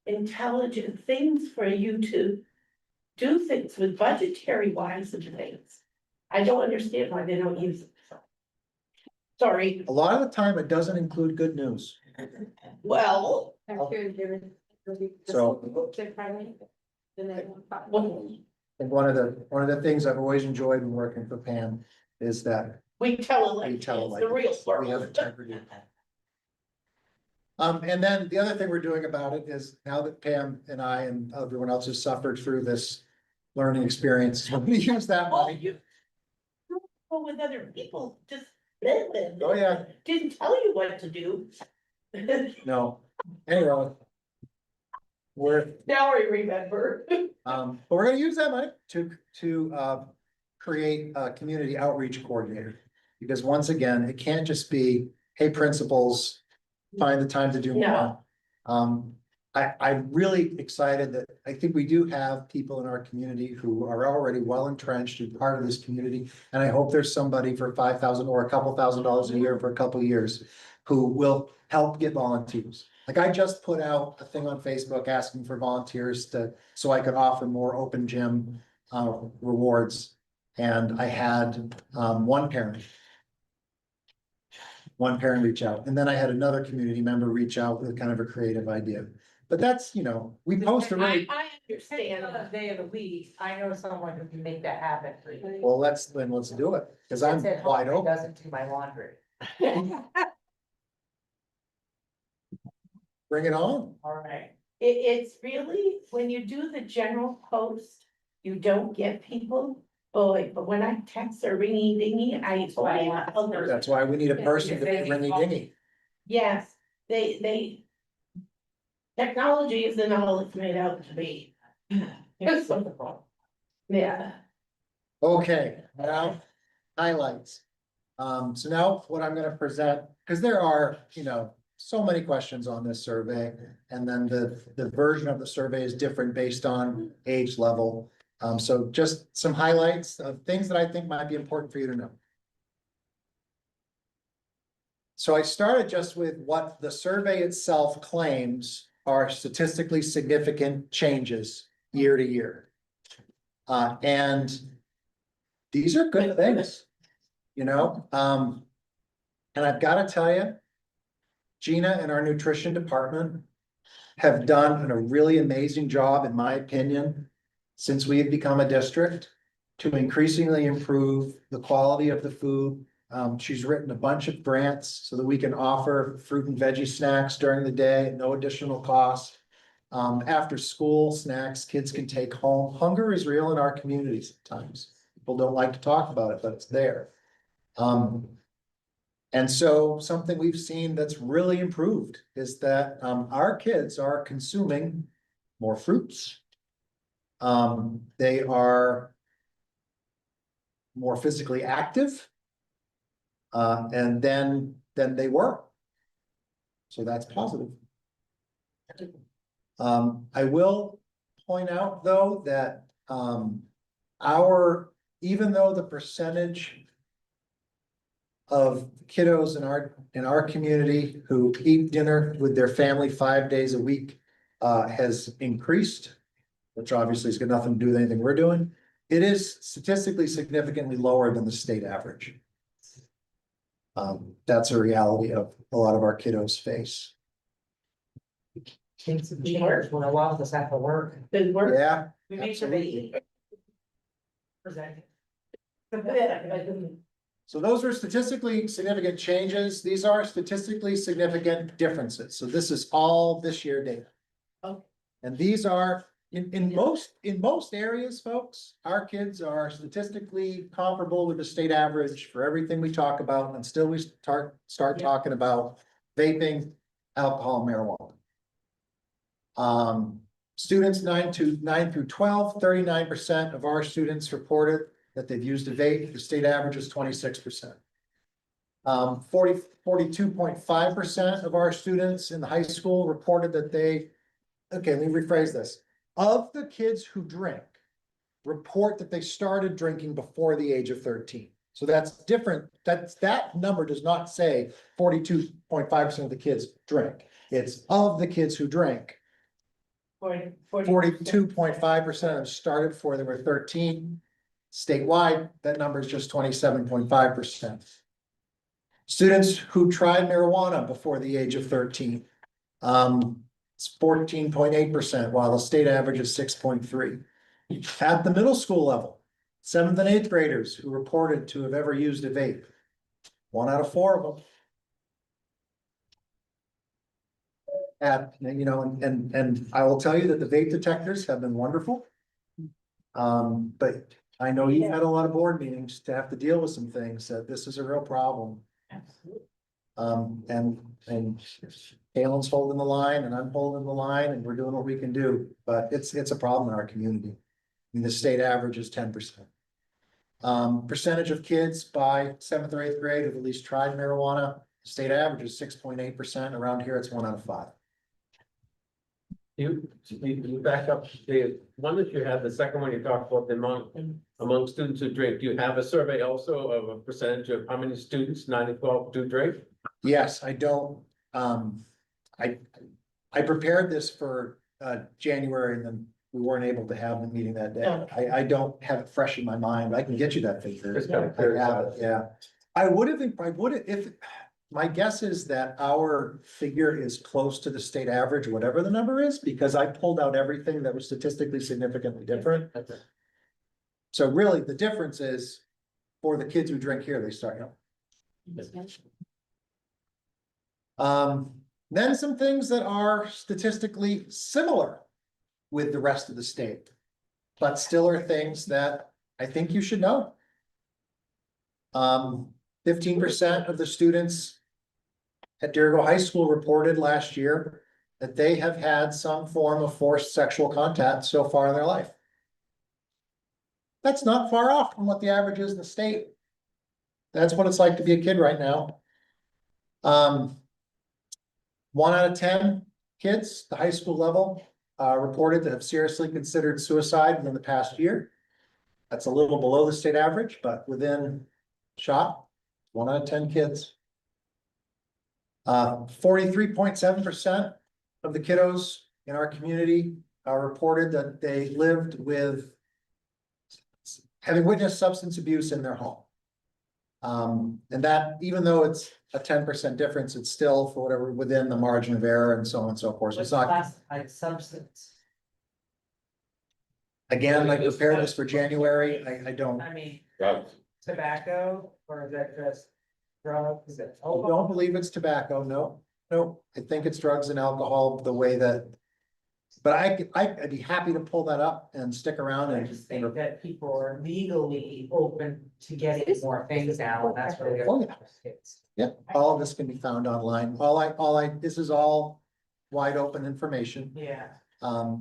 intelligent things for you to do things with budgetary wise and things. I don't understand why they don't use it. Sorry, A lot of the time, it doesn't include good news. well, So- And one of the things I've always enjoyed in working for Pam is that we tell it like we it's tell it like the real it is. We have world. integrity. And then the other thing we're doing about it is now that Pam and I and everyone else has suffered through this learning experience, we're gonna use that Well, money. you go with other people, just. Oh, yeah. Didn't tell you what to do. No, anyway. Now I remember. But we're gonna use that money to create a community outreach coordinator. Because once again, it can't just be, hey, principals, find the time to do more. I'm really excited that I think we do have people in our community who are already well entrenched and part of this community. And I hope there's somebody for $5,000 or a couple $1,000s a year for a couple of years who will help get volunteers. Like I just put out a thing on Facebook asking for volunteers so I could offer more open gym rewards. And I had one parent reach out, and then I had another community member reach out with kind of a creative idea. But that's, we post a really, I Depending on the day of the week, I know someone who can make that happen for you. Well, let's do it, because I'm Sits at wide home and open. doesn't do my laundry. Bring it on. All right. It's really, when you do the general post, you don't get people. But when I text or ringy dingy, That's why we need a person to be ringy dingy. yes, they. Technology isn't all it's made out to be. It's wonderful. Yeah. Okay, now, highlights. So now what I'm gonna present, because there are, so many questions on this survey. And then the version of the survey is different based on age level. So just some highlights of things that I think might be important for you to know. So I started just with what the survey itself claims are statistically significant changes year to year. And these are good things, and I've got to tell you, Gina and our nutrition department have done a really amazing job, in my opinion, since we have become a district to increasingly improve the quality of the food. She's written a bunch of grants so that we can offer fruit and veggie snacks during the day at no additional cost. After school snacks, kids can take home. Hunger is real in our communities at times. People don't like to talk about it, but it's there. And so something we've seen that's really improved is that our kids are consuming more fruits. They are more physically active. And then than they were. So that's positive. I will point out, though, that even though the percentage of kiddos in our community who eat dinner with their family 5 days a week has increased, which obviously has got nothing to do with anything we're doing, it is statistically significantly lower than the state average. That's a reality of a lot of our kiddos face. Takes some chairs when a lot of us have to work. Good work. Yeah, We make sure absolutely. Present. So those are statistically significant changes. These are statistically significant differences. So this is all this year data. Okay. And these are, in most areas, folks, our kids are statistically comparable with the state average for everything we talk about, and still we start talking about vaping, alcohol, and marijuana. Students 9 through 12, 39% of our students reported that they've used a vape. The state average is 26%. 42.5% of our students in the high school reported that okay, let me rephrase this. Of the kids who drink, report that they started drinking before the age of 13. So that's different. That number does not say 42.5% of the kids drink. It's of the kids who drink. 42.5% of them started before they were 13. Statewide, that number is just 27.5%. Students who tried marijuana before the age of 13. It's 14.8%, while the state average is 6.3%. At the middle school level, 7th and 8th graders who reported to have ever used a vape. 1 out of 4 of them. And I will tell you that the vape detectors have been wonderful. But I know you've had a lot of board meetings to have to deal with some things, that this is a real problem. And Kalen's holding the line and I'm holding the line and we're doing what we can do, but it's a problem in our community. I mean, the state average is 10%. Percentage of kids by 7th or 8th grade have at least tried marijuana. The state average is 6.8%. Around here, it's 1 out of 5. You back up, the one that you had, the second one you talked about, among students who drink, do you have a survey also of a percentage of how many students, 9 to 12, do drink? Yes, I don't, I prepared this for January and then we weren't able to have the meeting that day. I don't have it fresh in my mind. I can get you that figure. Just kind of I curious. have it, yeah. I would have, if, my guess is that our figure is close to the state average, whatever the number is, because I pulled out everything that was statistically significantly different. So really, the difference is for the kids who drink here, they start young. Then some things that are statistically similar with the rest of the state, but still are things that I think you should know. 15% of the students at Deergo High School reported last year that they have had some form of forced sexual contact so far in their life. That's not far off from what the average is in the state. That's what it's like to be a kid right now. 1 out of 10 kids, the high school level, reported to have seriously considered suicide within the past year. That's a little below the state average, but within shot, 1 out of 10 kids. 43.7% of the kiddos in our community reported that they lived with having witnessed substance abuse in their home. And that, even though it's a 10% difference, it's still for whatever within the margin of error and so on and so forth. So it's not, Classified substance. again, I prepared this for January. I don't, I mean, Drugs. tobacco, or is that just drugs? Is it I don't believe it's tobacco. No, I think it's drugs and alcohol the way that. But I'd be happy to pull that up and stick around I and. just think that people are legally open to getting more things now, and that's really. Oh, yeah. Yeah, all of this can be found online. This is all wide open information. Yeah.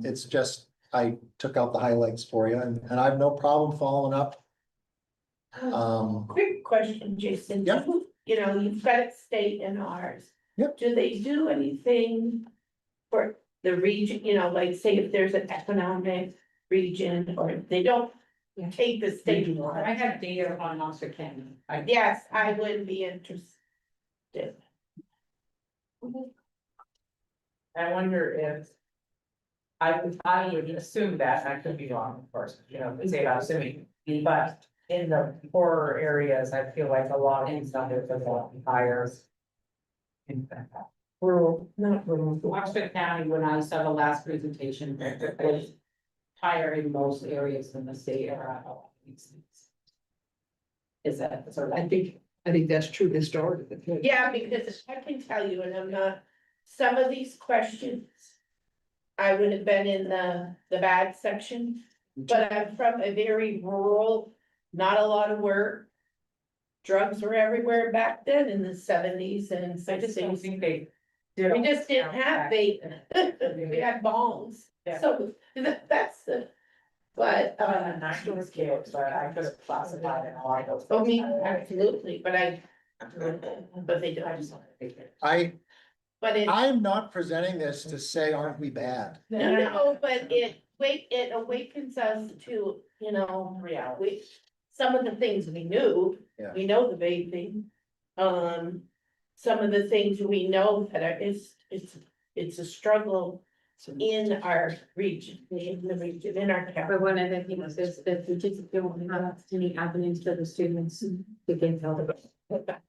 It's just, I took out the highlights for you and I have no problem following up. Quick question, Jason. Yeah. You know, you've got it state and ours. Yep. Do they do anything for the region, you know, like say if there's an economic region or if they don't take the state I one? have data on Monster County. Yes, I would be interested. I wonder if. I would assume that, I could be wrong, of course, you know, say I'm assuming, but in the poorer areas, I feel like a lot of these numbers are a lot higher. Rural, not rural. Monster County, when I saw the last presentation, was higher in most areas in the state. Is that sort of? I think that's true historically. Yeah, because I can tell you, and I'm not, some of these questions. I would have been in the bad section, but I'm from a very rural, not a lot of work. Drugs were everywhere back then in the 70s and I just don't 60s. think they. We just didn't have vape, we had bongs, Yeah. so that's the, but, Not sure it's kids, but I could have classified it all those. I mean, absolutely, but but they do, I just want to think it. but it. I'm not presenting this to say, aren't we bad? No, but it awakens us to, you know, Reality. some of the things we knew. Yeah. We know the vaping. Some of the things we know that are, it's a struggle in our region, in our But county. one of the things is that we just don't have any avenues for the students to get help. Unless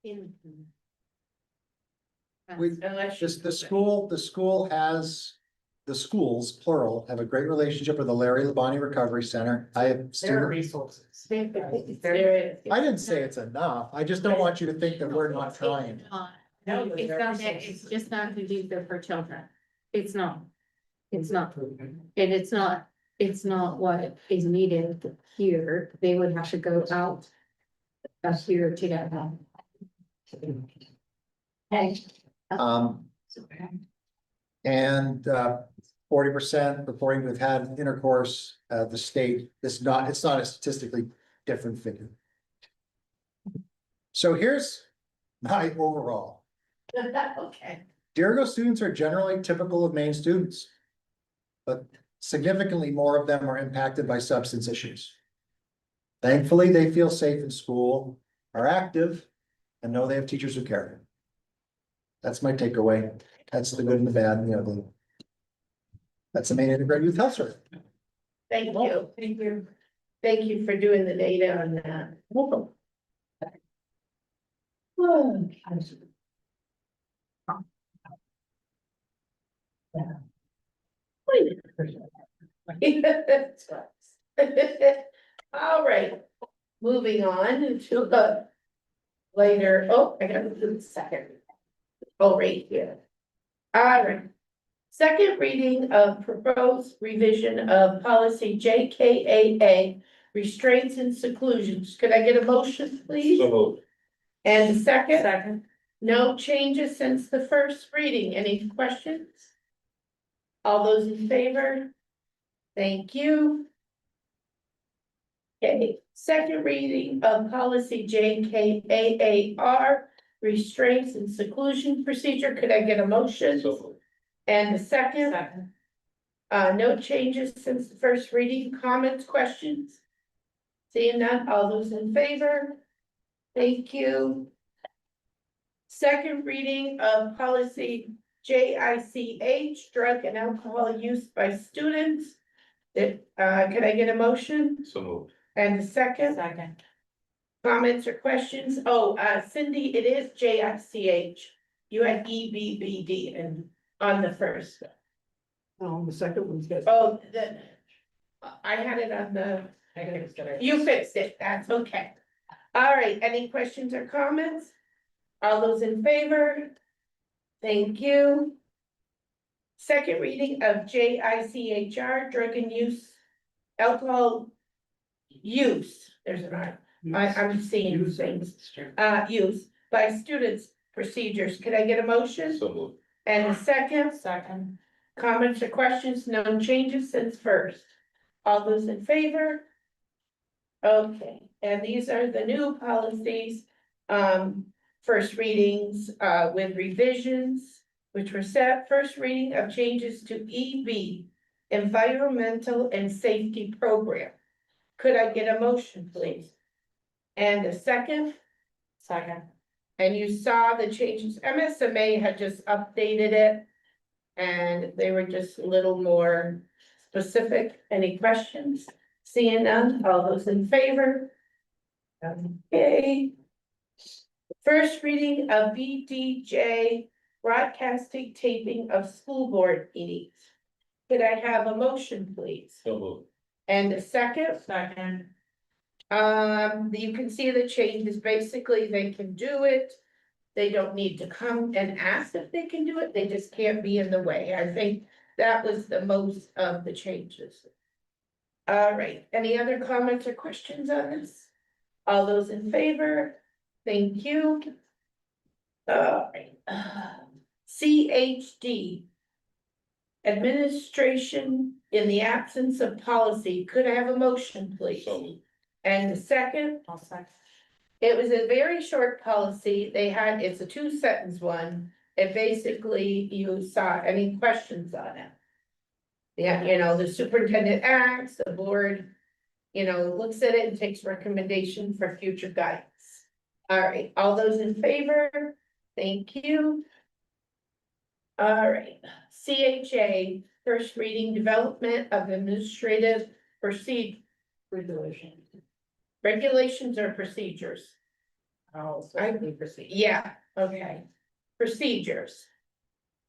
you. The schools, plural, have a great relationship with the Larry Labonte Recovery Center. I have There are students. resources. There is. I didn't say it's enough. I just don't want you to think that we're not trying. No, but It's there are not that, resources. it's just not conducive for children. It's not. It's not. And it's not what is needed here. They would have to go out. Here to get help. Okay. And 40% reporting we've had intercourse, the state, it's not a statistically different figure. So here's my overall. Okay. Deergo students are generally typical of Maine students. But significantly more of them are impacted by substance issues. Thankfully, they feel safe in school, are active, and know they have teachers who care. That's my takeaway. That's the good and the bad and the ugly. That's the Maine Integrated Youth Health Service. Thank you. Thank you. Thank you for doing the data on that. Welcome. All right, moving on to the later, oh, I gotta do the second. Oh, right here. All right. Second reading of proposed revision of policy JKAA, restraints and seclusions. Could I get a motion, please? So moved. And a second? Second. No changes since the first reading. Any questions? All those in favor? Thank you. Okay, second reading of policy JKAAR, restraints and seclusion procedure. Could I get a motion? So moved. And a second? Second. No changes since the first reading. Comments, questions? Seeing none, all those in favor? Thank you. Second reading of policy JICH, drug and alcohol use by students. Can I get a motion? So moved. And a second? Second. Comments or questions? Oh, Cindy, it is JICH. You had EBBD and on the first. The second one's good. Oh, I had it on the, I think it's good. you fixed it, that's okay. All right, any questions or comments? All those in favor? Thank you. Second reading of JICHR, drug and use, alcohol use, there's an R. I'm seeing things, use by students procedures. Could I get a motion? So moved. And a second? Second. Comments or questions? No changes since first. All those in favor? Okay, and these are the new policies, first readings, with revisions, which were set, first reading of changes to EB, Environmental and Safety Program. Could I get a motion, please? And a second? Second. And you saw the changes, MSMA had just updated it. And they were just a little more specific. Any questions? Seeing none, all those in favor? Okay. First reading of BDJ, broadcasting taping of school board meetings. Could I have a motion, please? So moved. And a second? Second. You can see the changes. Basically, they can do it. They don't need to come and ask if they can do it, they just can't be in the way. I think that was the most of the changes. All right, any other comments or questions on this? All those in favor? Thank you. All right. CHD. Administration in the absence of policy. Could I have a motion, please? So moved. And a second? I'll second. It was a very short policy. They had, it's a 2-sentence one. It basically, you saw any questions on it. Yeah, you know, the superintendent acts, the board, you know, looks at it and takes recommendation for future guidance. All right, all those in favor? Thank you. All right, CHA, first reading, development of administrative regulations or procedures. Oh, so I- we proceed. Yeah, okay. Procedures.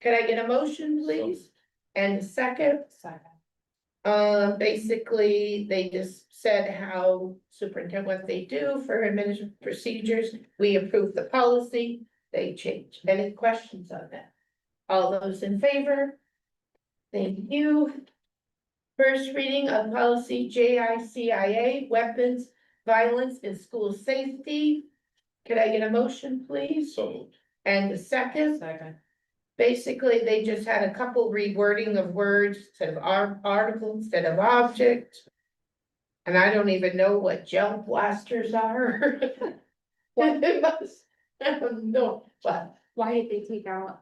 Could I get a motion, please? And a second? Second. Basically, they just said how superintendent, what they do for administrative procedures. We approve the policy, they change. Any questions on that? All those in favor? Thank you. First reading of policy JICIA, weapons, violence and school safety. Could I get a motion, please? So moved. And a second? Second. Basically, they just had a couple rewording of words instead of article instead of object. And I don't even know what gel blasters are. It must, I don't know, but Why did they take out,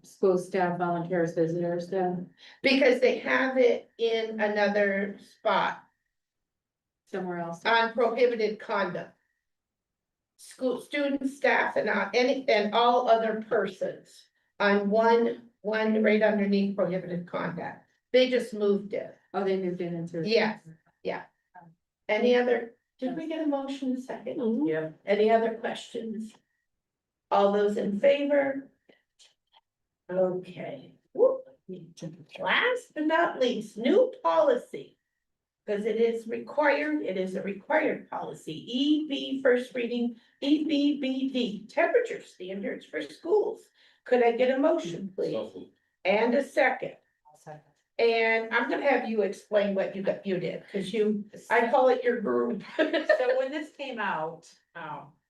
school staff, volunteers, visitors, then because they have it in another spot somewhere else? on prohibited conduct. School, students, staff, and any, and all other persons on one right underneath prohibited conduct. They just moved it. Oh, they moved it into. Yeah, yeah. Any other Did we get a motion second? Yeah. Any other questions? All those in favor? Okay. Whoop. Last but not least, new policy. Because it is a required policy, EB first reading, EBBD, temperature standards for schools. Could I get a motion, please? So, And a second. And I'm gonna have you explain what you did, because I call it your group. So when this came out,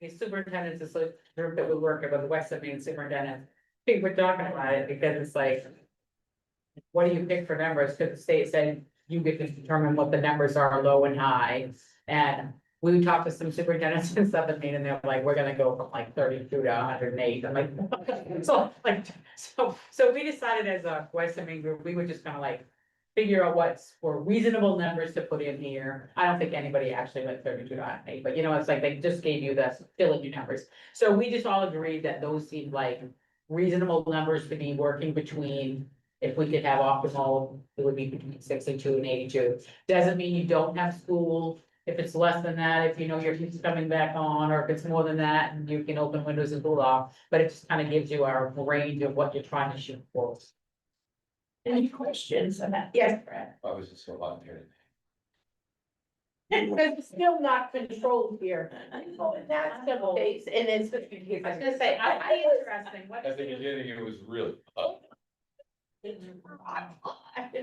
the superintendents, is a group that we work with, the West Main superintendent. I think we're talking about it because it's like. What do you pick for numbers? Cause the state said you get to determine what the numbers are, low and high. And we talked to some superintendents and stuff, and they're like, we're gonna go from like 32 to 108. I'm like, so we decided as a West Main group, we were just gonna like. Figure out what's for reasonable numbers to put in here. I don't think anybody actually went 32 to 108, but it's like they just gave you the fill in your numbers. So we just all agreed that those seemed like reasonable numbers to be working between. If we could have optimal, it would be between 62 and 82. Doesn't mean you don't have school. If it's less than that, if your kids coming back on, or if it's more than that, and you can open windows and cool off. But it just kind of gives you our range of what you're trying to shoot for. Any questions on that? Yes, Brad. I was just so hot here. Because it's still not controlled here. That's the case, and it's. I was gonna say, I interesting. What At the beginning, it was really hot.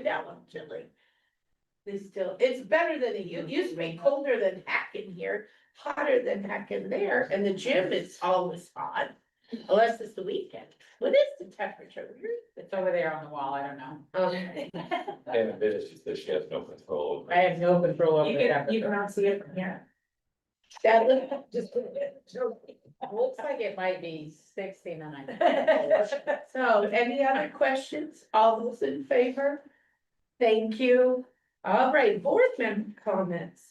Now I'm chilly. It's better than it used to be colder than heck in here, hotter than heck in there, and the gym is always hot. Unless it's the weekend. What is the temperature? It's over there on the wall, I don't know. Okay. And a bit, it's just that she has no control. I have no control over You the can temperature. not see it from here. That just. Looks like it might be 69. So, any other questions? All those in favor? Thank you. All right, board member comments.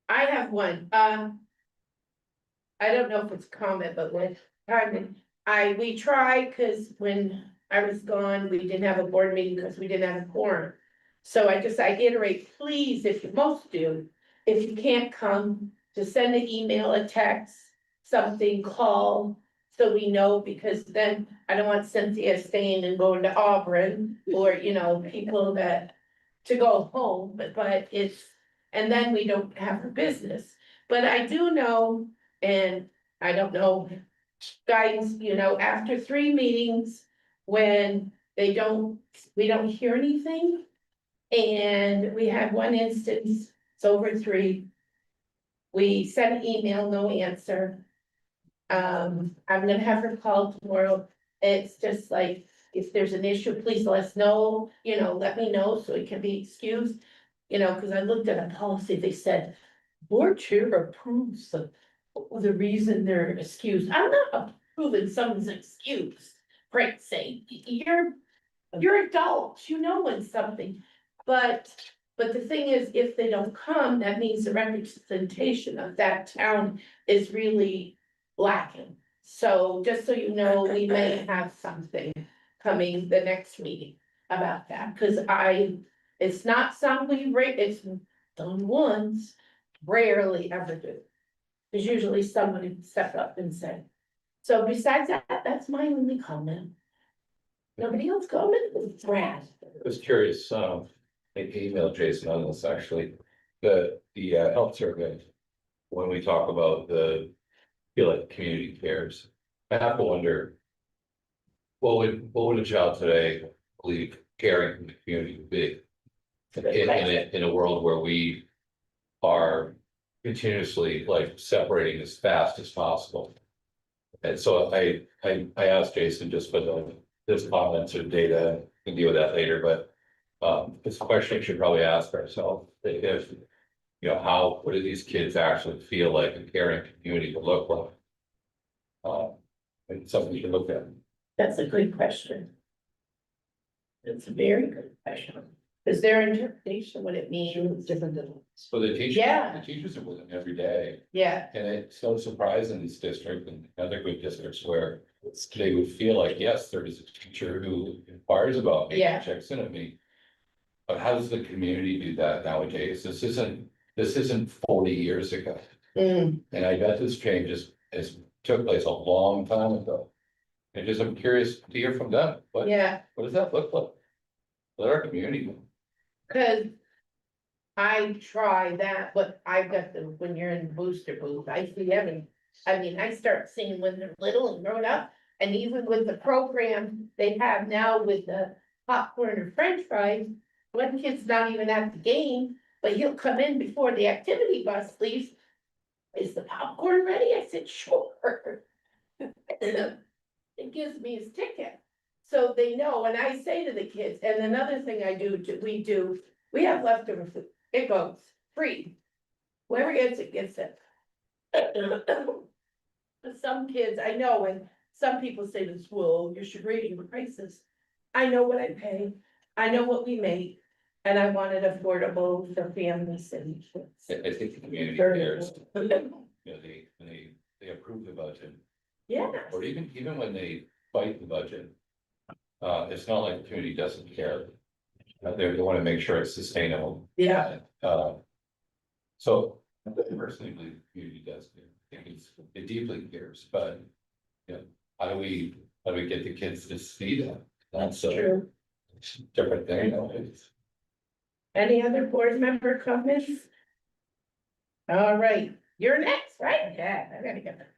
I have one, I don't know if it's a comment, but with Carmen, we tried, cause when I was gone, we didn't have a board meeting because we didn't have a quorum. So I iterate, please, if you most do, if you can't come, to send an email, a text, something, call. So we know, because then I don't want Cynthia staying and going to Auburn, or, people to go home, but it's, and then we don't have a business. But I do know, and I don't know, guys, after 3 meetings, when we don't hear anything. And we had one instance, it's over 3. We sent an email, no answer. I'm gonna have her call tomorrow. It's just like, if there's an issue, please let us know, let me know so it can be excused. Cause I looked at a policy, they said, board chair approves the reason they're excused. I'm not approving someone's excuse, for Christ's sake. You're adults, when something, but the thing is, if they don't come, that means the representation of that town is really lacking. So just so you know, we may have something coming the next meeting about that, cause it's not something it's done once, rarely ever do. There's usually somebody who step up and say. So besides that, that's my only comment. Nobody else comment? Brad. I was curious, I emailed Jason on this actually, the health survey. When we talk about feel like community cares, I have to wonder. What would a child today believe caring from the community would be? In a world where we are continuously like separating as fast as possible. And so I asked Jason just for this comments or data, we can deal with that later, but it's a question we should probably ask ourselves. If, what do these kids actually feel like a caring community would look like? And something you can look at. That's a good question. It's a very good question. Is there interpretation what it means? Different than. So the teachers, Yeah. the teachers are with them every day. Yeah, And it's so surprising in this district and other good districts where they would feel like, yes, there is a teacher who inquires about me, Yeah. checks in on me. But how does the community do that nowadays? This isn't this isn't 40 years ago. Mm, And I bet this change is took place a long time ago. And just I'm curious to hear from them, what yeah, does that look like? Let our community know. cause I try that, but I've got the, when you're in the booster booth, I see every, I mean, I start seeing when they're little and grown up. And even with the program they have now with the popcorn or french fries, one kid's not even at the game, but he'll come in before the activity bus leaves. Is the popcorn ready? I said, sure. It gives me his ticket. So they know, and I say to the kids, and another thing I do, we have leftover food, it goes free. Whoever gets it, gets it. But some kids, I know, and some people say this, well, you're raising prices. I know what I pay, I know what we make, and I want it affordable for families and kids. I think the community cares. You know, they approve the budget, Yeah, or even when they fight the budget. It's not like the community doesn't care. They want to make sure it's sustainable. yeah, So personally, the community does care. I think it deeply cares, but, you know, how do we get the kids to see that? that's a true. different thing. Any other board member comments? All right, you're next, right? Yeah, I gotta get that.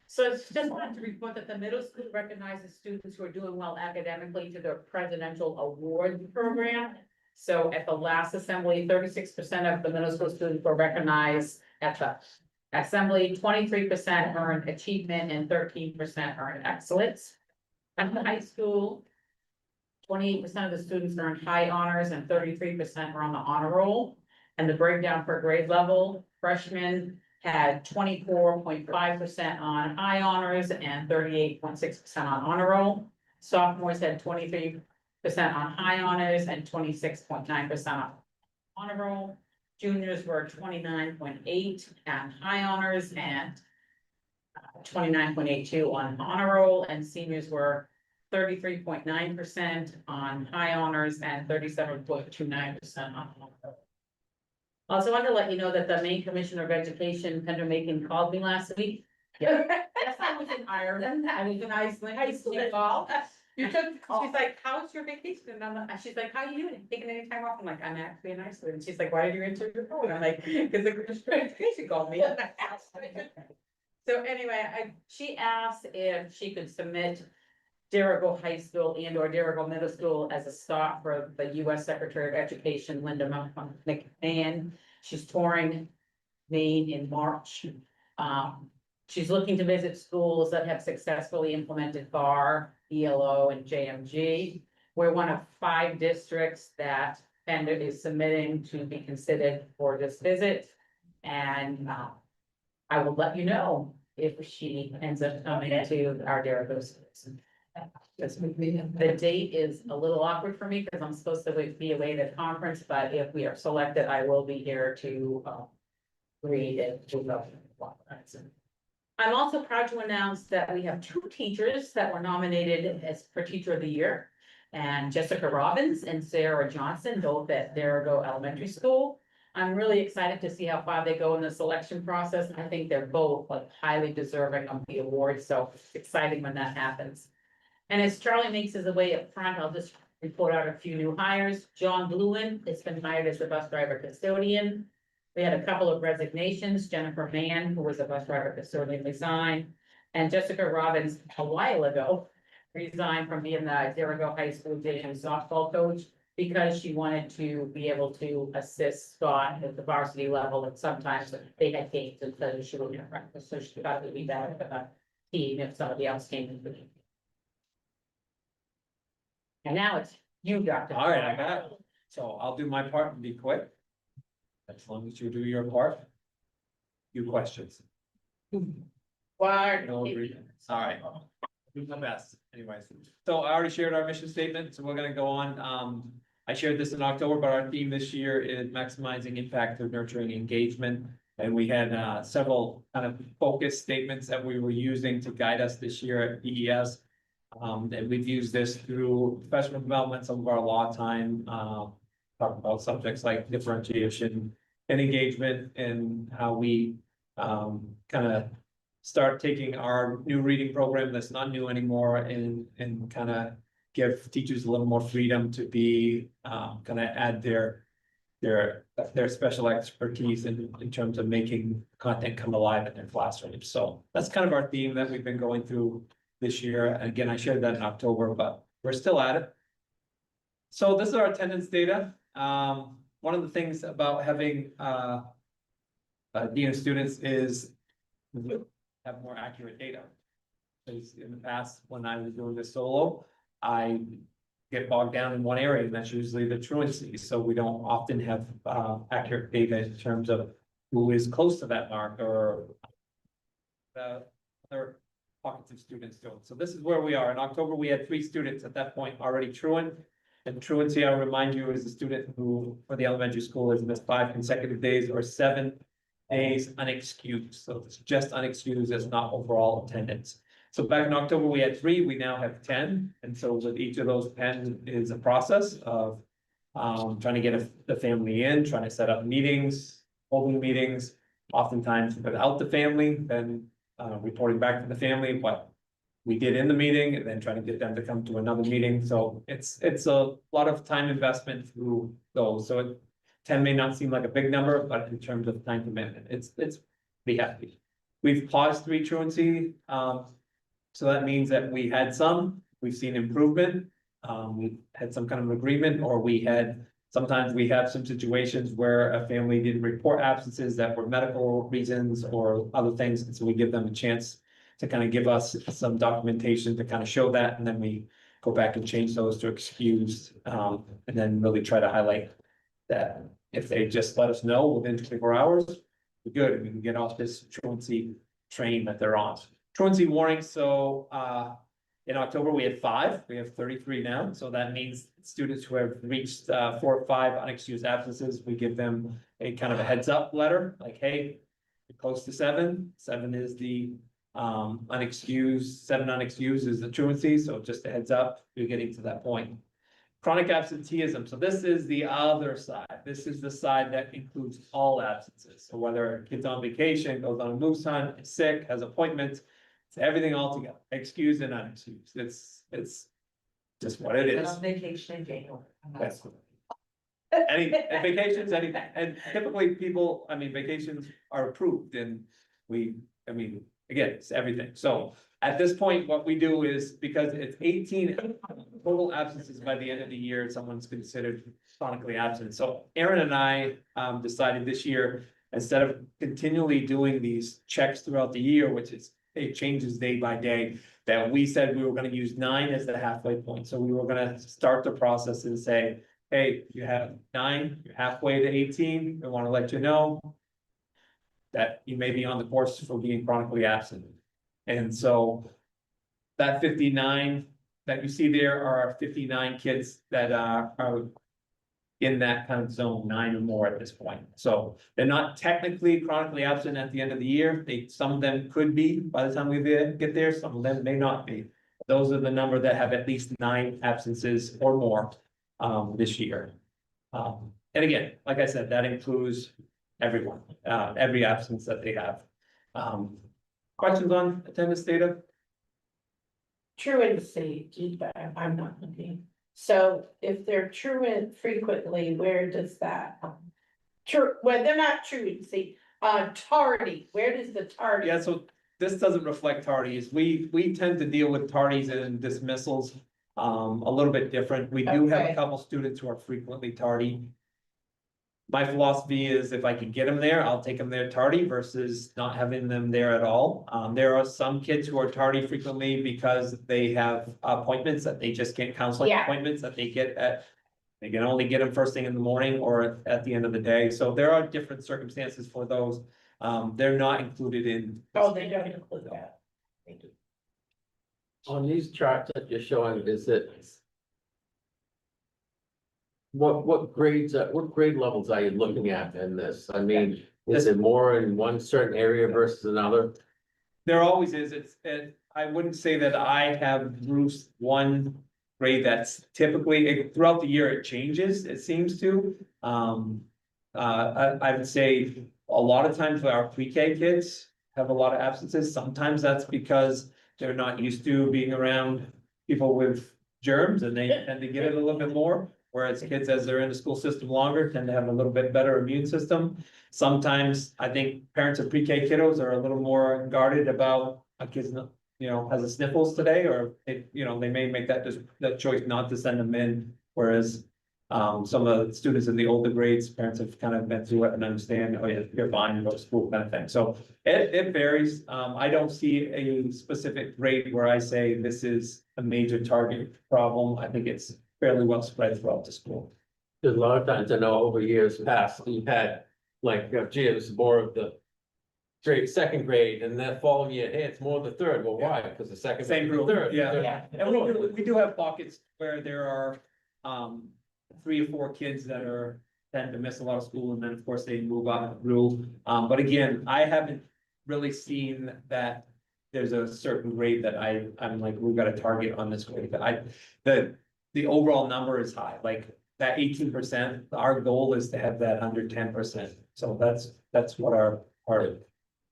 So it's just wanted to report that the middle school recognizes students who are doing well academically to their presidential award program. So at the last assembly, 36% of the middle school students were recognized at the assembly, 23% earned achievement, and 13% earned excellence. At the high school, 28% of the students earned high honors and 33% were on the honor roll. And the breakdown per grade level, freshmen had 24.5% on high honors and 38.6% on honor roll. Sophomores had 23% on high honors and 26.9% on honor roll. Juniors were 29.8 on high honors and 29.82 on honor roll, and seniors were 33.9% on high honors and 37.29% on honor roll. Also wanted to let you know that the Maine Commissioner of Education, Kendra Macon, called me last week. Yes, I was in Ireland, I was in Iceland, I used to call. You took the call. She's like, how's your vacation? And I'm like, she's like, how you doing? Taking any time off? I'm like, I'm actually in Iceland. And she's like, why did you answer your phone? I'm like, because the Commissioner of Education called me. So anyway, she asked if she could submit Darragh High School and or Darragh Middle School as a stop for the US Secretary of Education, Linda McMahon. She's touring Maine in March. She's looking to visit schools that have successfully implemented BAR, ELO, and JMG. We're one of 5 districts that Pender is submitting to be considered for this visit. And I will let you know if she ends up coming to our Darragh schools. The date is a little awkward for me because I'm supposed to be away at a conference, but if we are selected, I will be here to read it. I'm also proud to announce that we have 2 teachers that were nominated as for Teacher of the Year. And Jessica Robbins and Sarah Johnson, both at Darragh Elementary School. I'm really excited to see how far they go in the selection process. I think they're both like highly deserving of the award, so it's exciting when that happens. And as Charlie makes his way up front, I'll just report out a few new hires. John Bluen has been hired as the bus driver custodian. We had a couple of resignations. Jennifer Mann, who was a bus driver custodian, resigned. And Jessica Robbins, a while ago, resigned from being the Darragh High School Division softball coach because she wanted to be able to assist Scott at the varsity level. And sometimes they had games and so she wouldn't have practice. So she thought it would be better for the team if somebody else came in. And now it's you, Doctor. All right, I got it. So I'll do my part and be quick. As long as you do your part. Few questions. Why? No agreement. All right. Do my best anyways. So I already shared our mission statement, so we're gonna go on. I shared this in October, but our theme this year is maximizing impact through nurturing engagement. And we had several kind of focus statements that we were using to guide us this year at PES. And we've used this through professional development, some of our law time, talk about subjects like differentiation, and engagement and how we kind of start taking our new reading program that's not new anymore and kind of give teachers a little more freedom to be kind of add their special expertise in terms of making content come alive in their classrooms. So that's kind of our theme that we've been going through this year. And again, I shared that in October, but we're still at it. So this is our attendance data. One of the things about having dean students is we have more accurate data. Because in the past, when I was doing this solo, I get bogged down in one area, and that's usually the truancy. So we don't often have accurate data in terms of who is close to that mark or other pockets of students doing. So this is where we are. In October, we had 3 students at that point already truant. And truancy, I'll remind you, is a student who, for the elementary school, has missed 5 consecutive days or 7 days unexcused. So it's just unexcused, it's not overall attendance. So back in October, we had 3, we now have 10. And so with each of those 10 is a process of trying to get the family in, trying to set up meetings, holding meetings, oftentimes without the family, then reporting back to the family what we did in the meeting and then trying to get them to come to another meeting. So it's a lot of time investment through those. So 10 may not seem like a big number, but in terms of time commitment, it's pretty hefty. We've paused 3 truancy. So that means that we had some, we've seen improvement. We had some kind of agreement, or sometimes we have some situations where a family didn't report absences that were medical reasons or other things. And so we give them a chance to kind of give us some documentation to kind of show that. And then we go back and change those to excused, and then really try to highlight that if they just let us know within 24 hours, we're good. We can get off this truancy train that they're on. Truancy warning, so in October, we had 5, we have 33 now, so that means students who have reached 4 or 5 unexcused absences, we give them a kind of a heads up letter, like, hey, you're close to 7, 7 is the unexcused, 7 unexcused is the truancy, so just a heads up, you're getting to that point. Chronic absenteeism, so this is the other side. This is the side that includes all absences. So whether a kid's on vacation, goes on a moose hunt, is sick, has appointments, it's everything all together, excused and unexcused. It's just what it is. On vacation in January. That's- Any vacations, anything, and typically people, vacations are approved and again, it's everything. So at this point, what we do is, because it's 18 total absences by the end of the year, someone's considered chronically absent. So Aaron and I decided this year, instead of continually doing these checks throughout the year, it changes day by day, that we said we were gonna use 9 as the halfway point. So we were gonna start the process and say, hey, you have 9, you're halfway to 18, we wanna let you know that you may be on the course for being chronically absent. And so that 59 that you see there are 59 kids that are in that kind of zone, 9 or more at this point. So they're not technically chronically absent at the end of the year. Some of them could be by the time we get there, some of them may not be. Those are the number that have at least 9 absences or more this year. And again, like I said, that includes everyone, every absence that they have. Questions on attendance data? Truancy, I'm not looking. So if they're truant frequently, where does that? Well, they're not truancy, tardy, where does the tardy? Yeah, so this doesn't reflect tardies. We tend to deal with tardies and dismissals a little bit different. We do have a Okay. couple students who are frequently tardy. My philosophy is if I can get them there, I'll take them there tardy versus not having them there at all. There are some kids who are tardy frequently because they have appointments that they just can't, counseling Yeah. appointments that they get they can only get them first thing in the morning or at the end of the day. So there are different circumstances for those. They're not included in. Oh, they don't include that. On these charts that you're showing, is it? What grades, what grade levels are you looking at in this? I mean, is it more in one certain area versus another? There always is. I wouldn't say that I have Bruce one grade that's typically, throughout the year, it changes, it seems to. I would say a lot of times our pre-K kids have a lot of absences. Sometimes that's because they're not used to being around people with germs and they tend to get it a little bit more. Whereas kids, as they're in the school system longer, tend to have a little bit better immune system. Sometimes I think parents of pre-K kiddos are a little more guarded about a kid's, has a sniffles today, or they may make that choice not to send them in. Whereas some of the students in the older grades, parents have kind of been through it and understand, oh yeah, you're fine, you go to school kind of thing. So it varies. I don't see a specific grade where I say this is a major target problem. I think it's fairly well spread throughout the school. There's a lot of times I know over years past, you've had like, gee, it was more of the second grade, and that following year, hey, it's more the third. Well, why? Because the second. Same group, Third. yeah. And we do have pockets where there are 3 or 4 kids that tend to miss a lot of school, and then of course they move on through. But again, I haven't really seen that there's a certain grade that I'm like, we've got a target on this grade. The overall number is high, like that 18%, our goal is to have that under 10%. So that's what our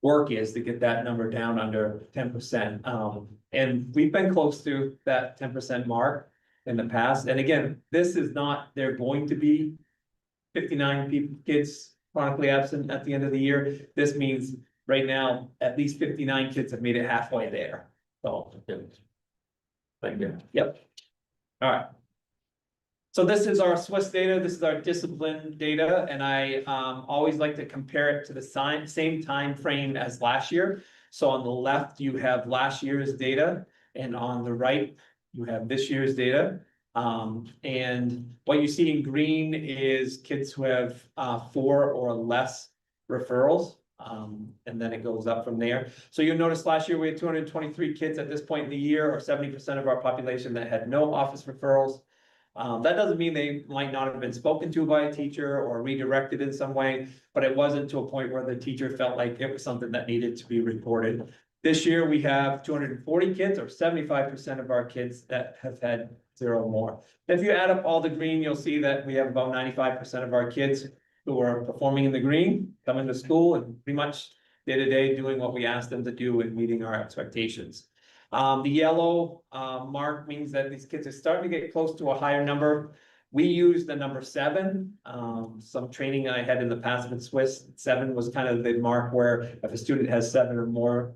work is, to get that number down under 10%. And we've been close to that 10% mark in the past. And again, this is not, they're going to be 59 kids chronically absent at the end of the year. This means right now, at least 59 kids have made it halfway there. So, Thank you. yep. All right. So this is our Swiss data, this is our discipline data, and I always like to compare it to the same time frame as last year. So on the left, you have last year's data, and on the right, you have this year's data. And what you see in green is kids who have 4 or less referrals. And then it goes up from there. So you'll notice last year we had 223 kids at this point in the year, or 70% of our population that had no office referrals. That doesn't mean they might not have been spoken to by a teacher or redirected in some way, but it wasn't to a point where the teacher felt like it was something that needed to be reported. This year, we have 240 kids, or 75% of our kids that have had 0 more. If you add up all the green, you'll see that we have about 95% of our kids who are performing in the green, coming to school and pretty much day-to-day doing what we asked them to do and meeting our expectations. The yellow mark means that these kids are starting to get close to a higher number. We use the number 7. Some training I had in the past with Swiss, 7 was kind of the mark where if a student has 7 or more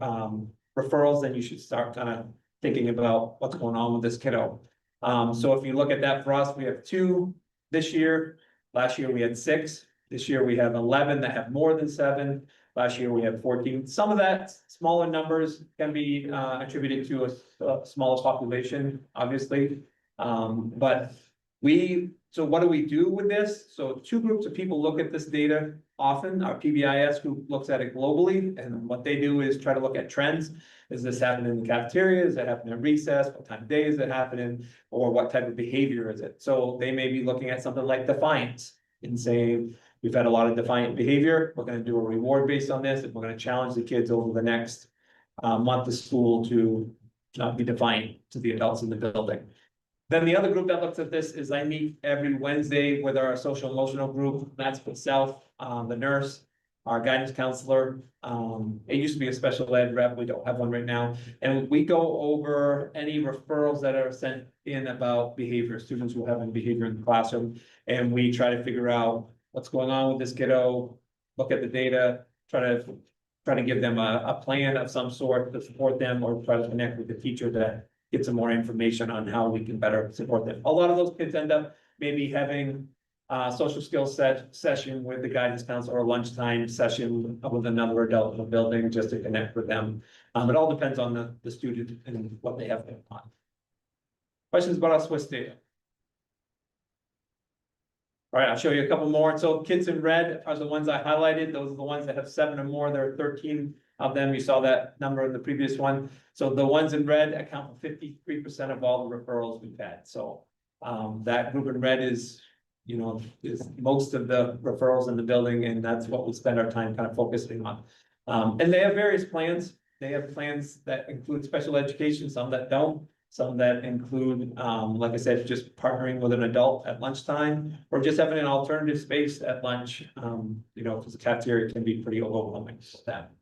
referrals, then you should start kind of thinking about what's going on with this kiddo. So if you look at that for us, we have 2 this year. Last year we had 6. This year we have 11 that have more than 7. Last year we had 14. Some of that smaller numbers can be attributed to a smaller population, obviously. So what do we do with this? So 2 groups of people look at this data often. Our PBIS group looks at it globally, and what they do is try to look at trends. Is this happening in the cafeteria? Does it happen in recess? What time of day is it happening? Or what type of behavior is it? So they may be looking at something like defiance and saying, we've had a lot of defiant behavior. We're going to do a reward based on this, and we're going to challenge the kids over the next month of school to not be defiant to the adults in the building. Then the other group that looks at this is I meet every Wednesday with our social emotional group. That's myself, the nurse, our guidance counselor. It used to be a special ed rep. We don't have one right now. And we go over any referrals that are sent in about behavior, students who are having behavior in the classroom. And we try to figure out what's going on with this kiddo, look at the data, try to give them a plan of some sort to support them, or try to connect with the teacher to get some more information on how we can better support them. A lot of those kids end up maybe having a social skills session with the guidance counselor, or a lunchtime session with another adult in the building just to connect with them. It all depends on the student and what they have going on. Questions about our Swiss data? All right, I'll show you a couple more. So kids in red are the ones I highlighted. Those are the ones that have 7 or more. There are 13 of them. You saw that number in the previous one. So the ones in red account for 53% of all the referrals we've had. So that group in red is most of the referrals in the building, and that's what we spend our time kind of focusing on. And they have various plans. They have plans that include special education, some that don't. Some that include, like I said, just partnering with an adult at lunchtime, or just having an alternative space at lunch, you know, because the cafeteria can be pretty overwhelming with that.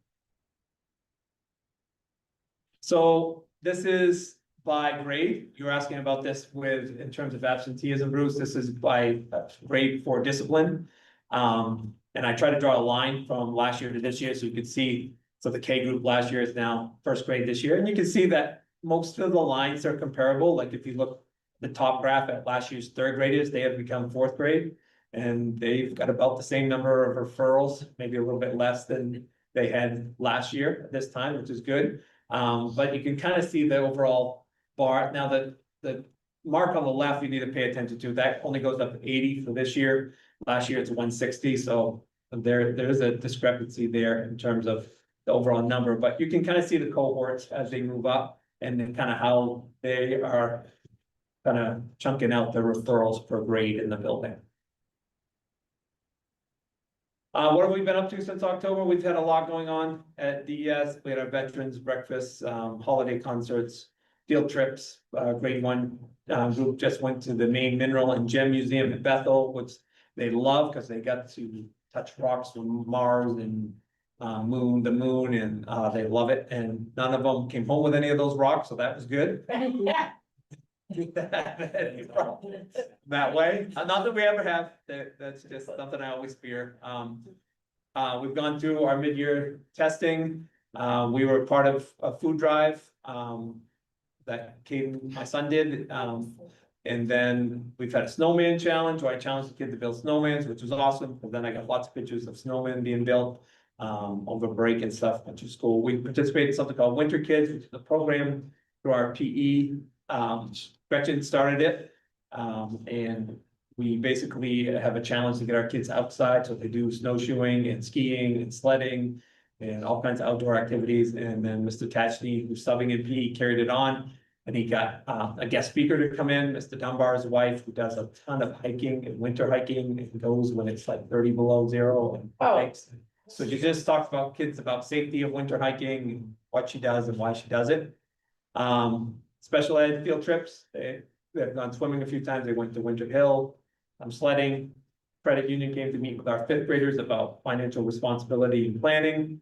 So this is by grade. You're asking about this with, in terms of absenteeism, Bruce, this is by grade for discipline. And I try to draw a line from last year to this year, so you can see, so the K group last year is now first grade this year, and you can see that most of the lines are comparable. Like if you look at the top graph at last year's third graders, they have become fourth grade. And they've got about the same number of referrals, maybe a little bit less than they had last year at this time, which is good. But you can kind of see the overall bar. Now the mark on the left, you need to pay attention to, that only goes up to 80 for this year. Last year it's 160, so there's a discrepancy there in terms of the overall number, but you can kind of see the cohorts as they move up and then kind of how they are kind of chunking out the referrals per grade in the building. What have we been up to since October? We've had a lot going on at DES. We had our veterans breakfast, holiday concerts, field trips. Grade 1 group just went to the main mineral and gem museum in Bethel, which they love because they got to touch rocks from Mars and the moon, and they love it. And none of them came home with any of those rocks, so that was good. Yeah. That way, not that we ever have, that's just something I always fear. We've gone through our mid-year testing. We were part of a food drive, that my son did. And then we've had a snowman challenge where I challenged the kids to build snowmans, which was awesome. But then I got lots of pictures of snowmen being built, over break and stuff at school. We participated in something called Winter Kids, which is a program through our PE. Gretchen started it, and we basically have a challenge to get our kids outside, so they do snowshoeing and skiing and sledding and all kinds of outdoor activities. And then Mr. Tatchney, who's subbing in PE, carried it on, and he got a guest speaker to come in, Mr. Dunbar's wife, who does a ton of hiking and winter hiking, and goes when it's like 30 below zero and hikes. So she just talks about kids, about safety of winter hiking, and what she does and why she does it. Special ed field trips, they've gone swimming a few times. They went to Winter Hill, sledding. Credit union came to meet with our fifth graders about financial responsibility and planning.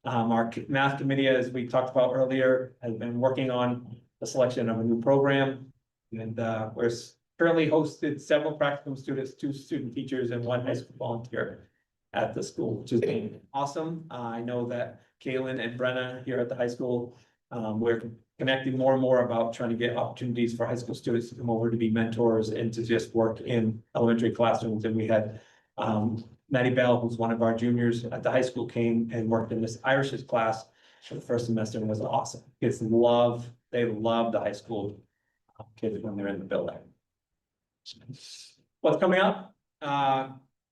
Our math committee, as we talked about earlier, has been working on the selection of a new program. And we're currently hosted several practicum students, 2 student teachers, and 1 high school volunteer at the school, which has been awesome. I know that Kaylin and Brenna here at the high school, we're connecting more and more about trying to get opportunities for high school students to come over to be mentors and to just work in elementary classrooms. And we had Maddie Bell, who's one of our juniors at the high school, came and worked in this Irish's class for the first semester, and was awesome. Kids they love the high school kids when they're in the building. What's coming up?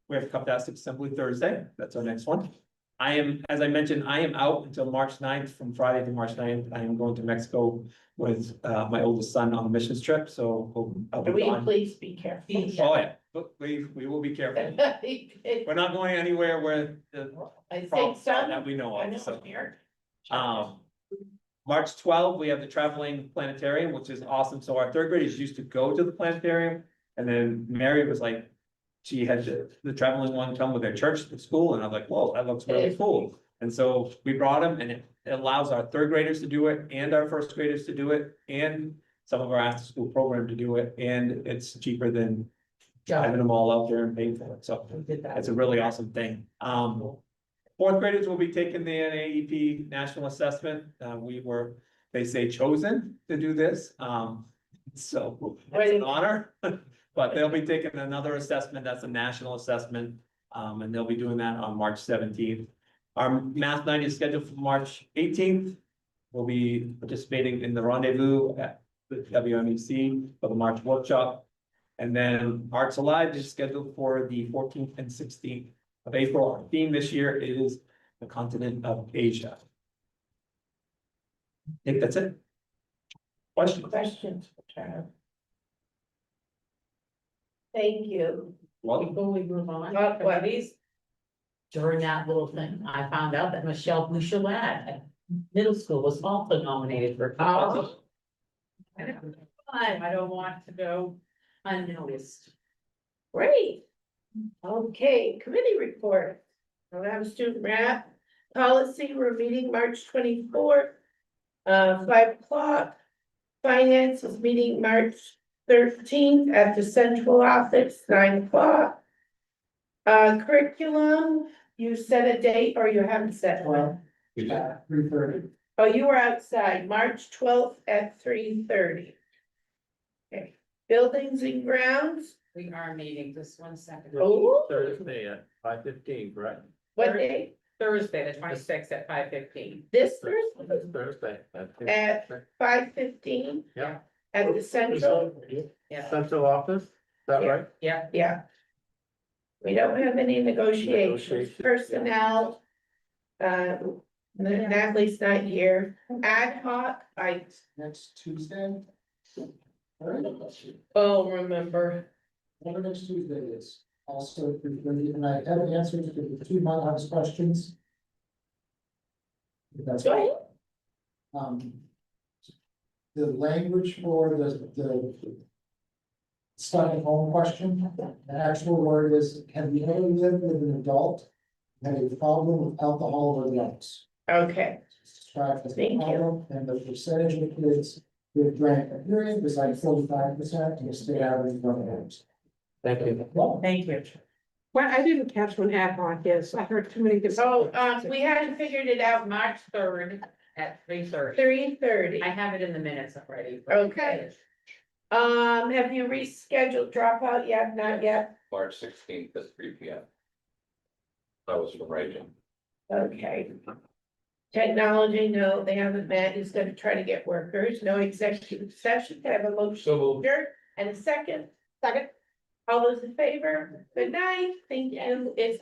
We have Cup Basket Assembly Thursday. That's our next one. As I mentioned, I am out until March 9th. From Friday to March 9th, I am going to Mexico with my oldest son on a missions trip, so I'll be gone. Please be careful. Oh, yeah, we will be careful. We're not going anywhere where the I think problems so. that we know I of, know so. here. March 12th, we have the traveling planetarium, which is awesome. So our third graders used to go to the planetarium, and then Mary was like, she had the traveling one come with their church to school, and I was like, whoa, that looks really cool. And so we brought them, and it allows our third graders to do it, and our first graders to do it, and some of our after school program to do it, and it's cheaper than having them all out there and paying for it. So it's a really awesome thing. Fourth graders will be taking the NAEP national assessment. They say chosen to do this. So it's an honor, but they'll be taking another assessment. That's a national assessment. And they'll be doing that on March 17th. Our math night is scheduled for March 18th. We'll be participating in the rendezvous at the WMEC for the March workshop. And then Arts Alive is scheduled for the 14th and 16th of April. Our theme this year is the continent of Asia. I think that's it. Questions? Thank you. Well, Before we move on, What? during that little thing, I found out that Michelle Bouchelat at middle school was also nominated for. Oh. I don't want to go unnoticed. Great. Okay, committee report. I'll have a student rep policy, we're meeting March 24th. 5 o'clock. Finance is meeting March 13th at the central office, 9 o'clock. Curriculum, you set a date or you haven't set one? 3:30. Oh, you were outside, March 12th at 3:30. Okay, buildings and grounds, We are meeting, just 1 second. oh, Thursday at 5:15, correct? what day? Thursday, the 26th at 5:15. This Thursday This Thursday. at 5:15 Yeah, at the central, Yeah, central office, is that right? yeah. yeah. We don't have any negotiations, Negotiations. personnel. Natalie's not here, ad hoc, I, Next Tuesday. oh, remember, Whatever next Tuesday is, also, and I have answers to the 2 Monarchs questions. If that's go ahead. The language for the study at home question, the actual word is, have you ever lived with an adult who had a problem with alcohol or drugs? Okay, It's described as a Thank you. problem, and the percentage of kids who have drank a period was like 45%, and the state average is 1%. Thank you. Well, Thank you. Well, I didn't catch when ad hoc is. I heard too many different. so, we hadn't figured it out, March 3rd at 3:30. 3:30. I have it in the minutes already. Okay. Have you rescheduled dropout yet? Not yet? March 16th at 3 P M. That was from Rachel. Okay. Technology, no, they haven't met, he's gonna try to get workers, no executive session, can I have a motion? So moved. And a second? Second. All those in favor, good night, thank you, it's.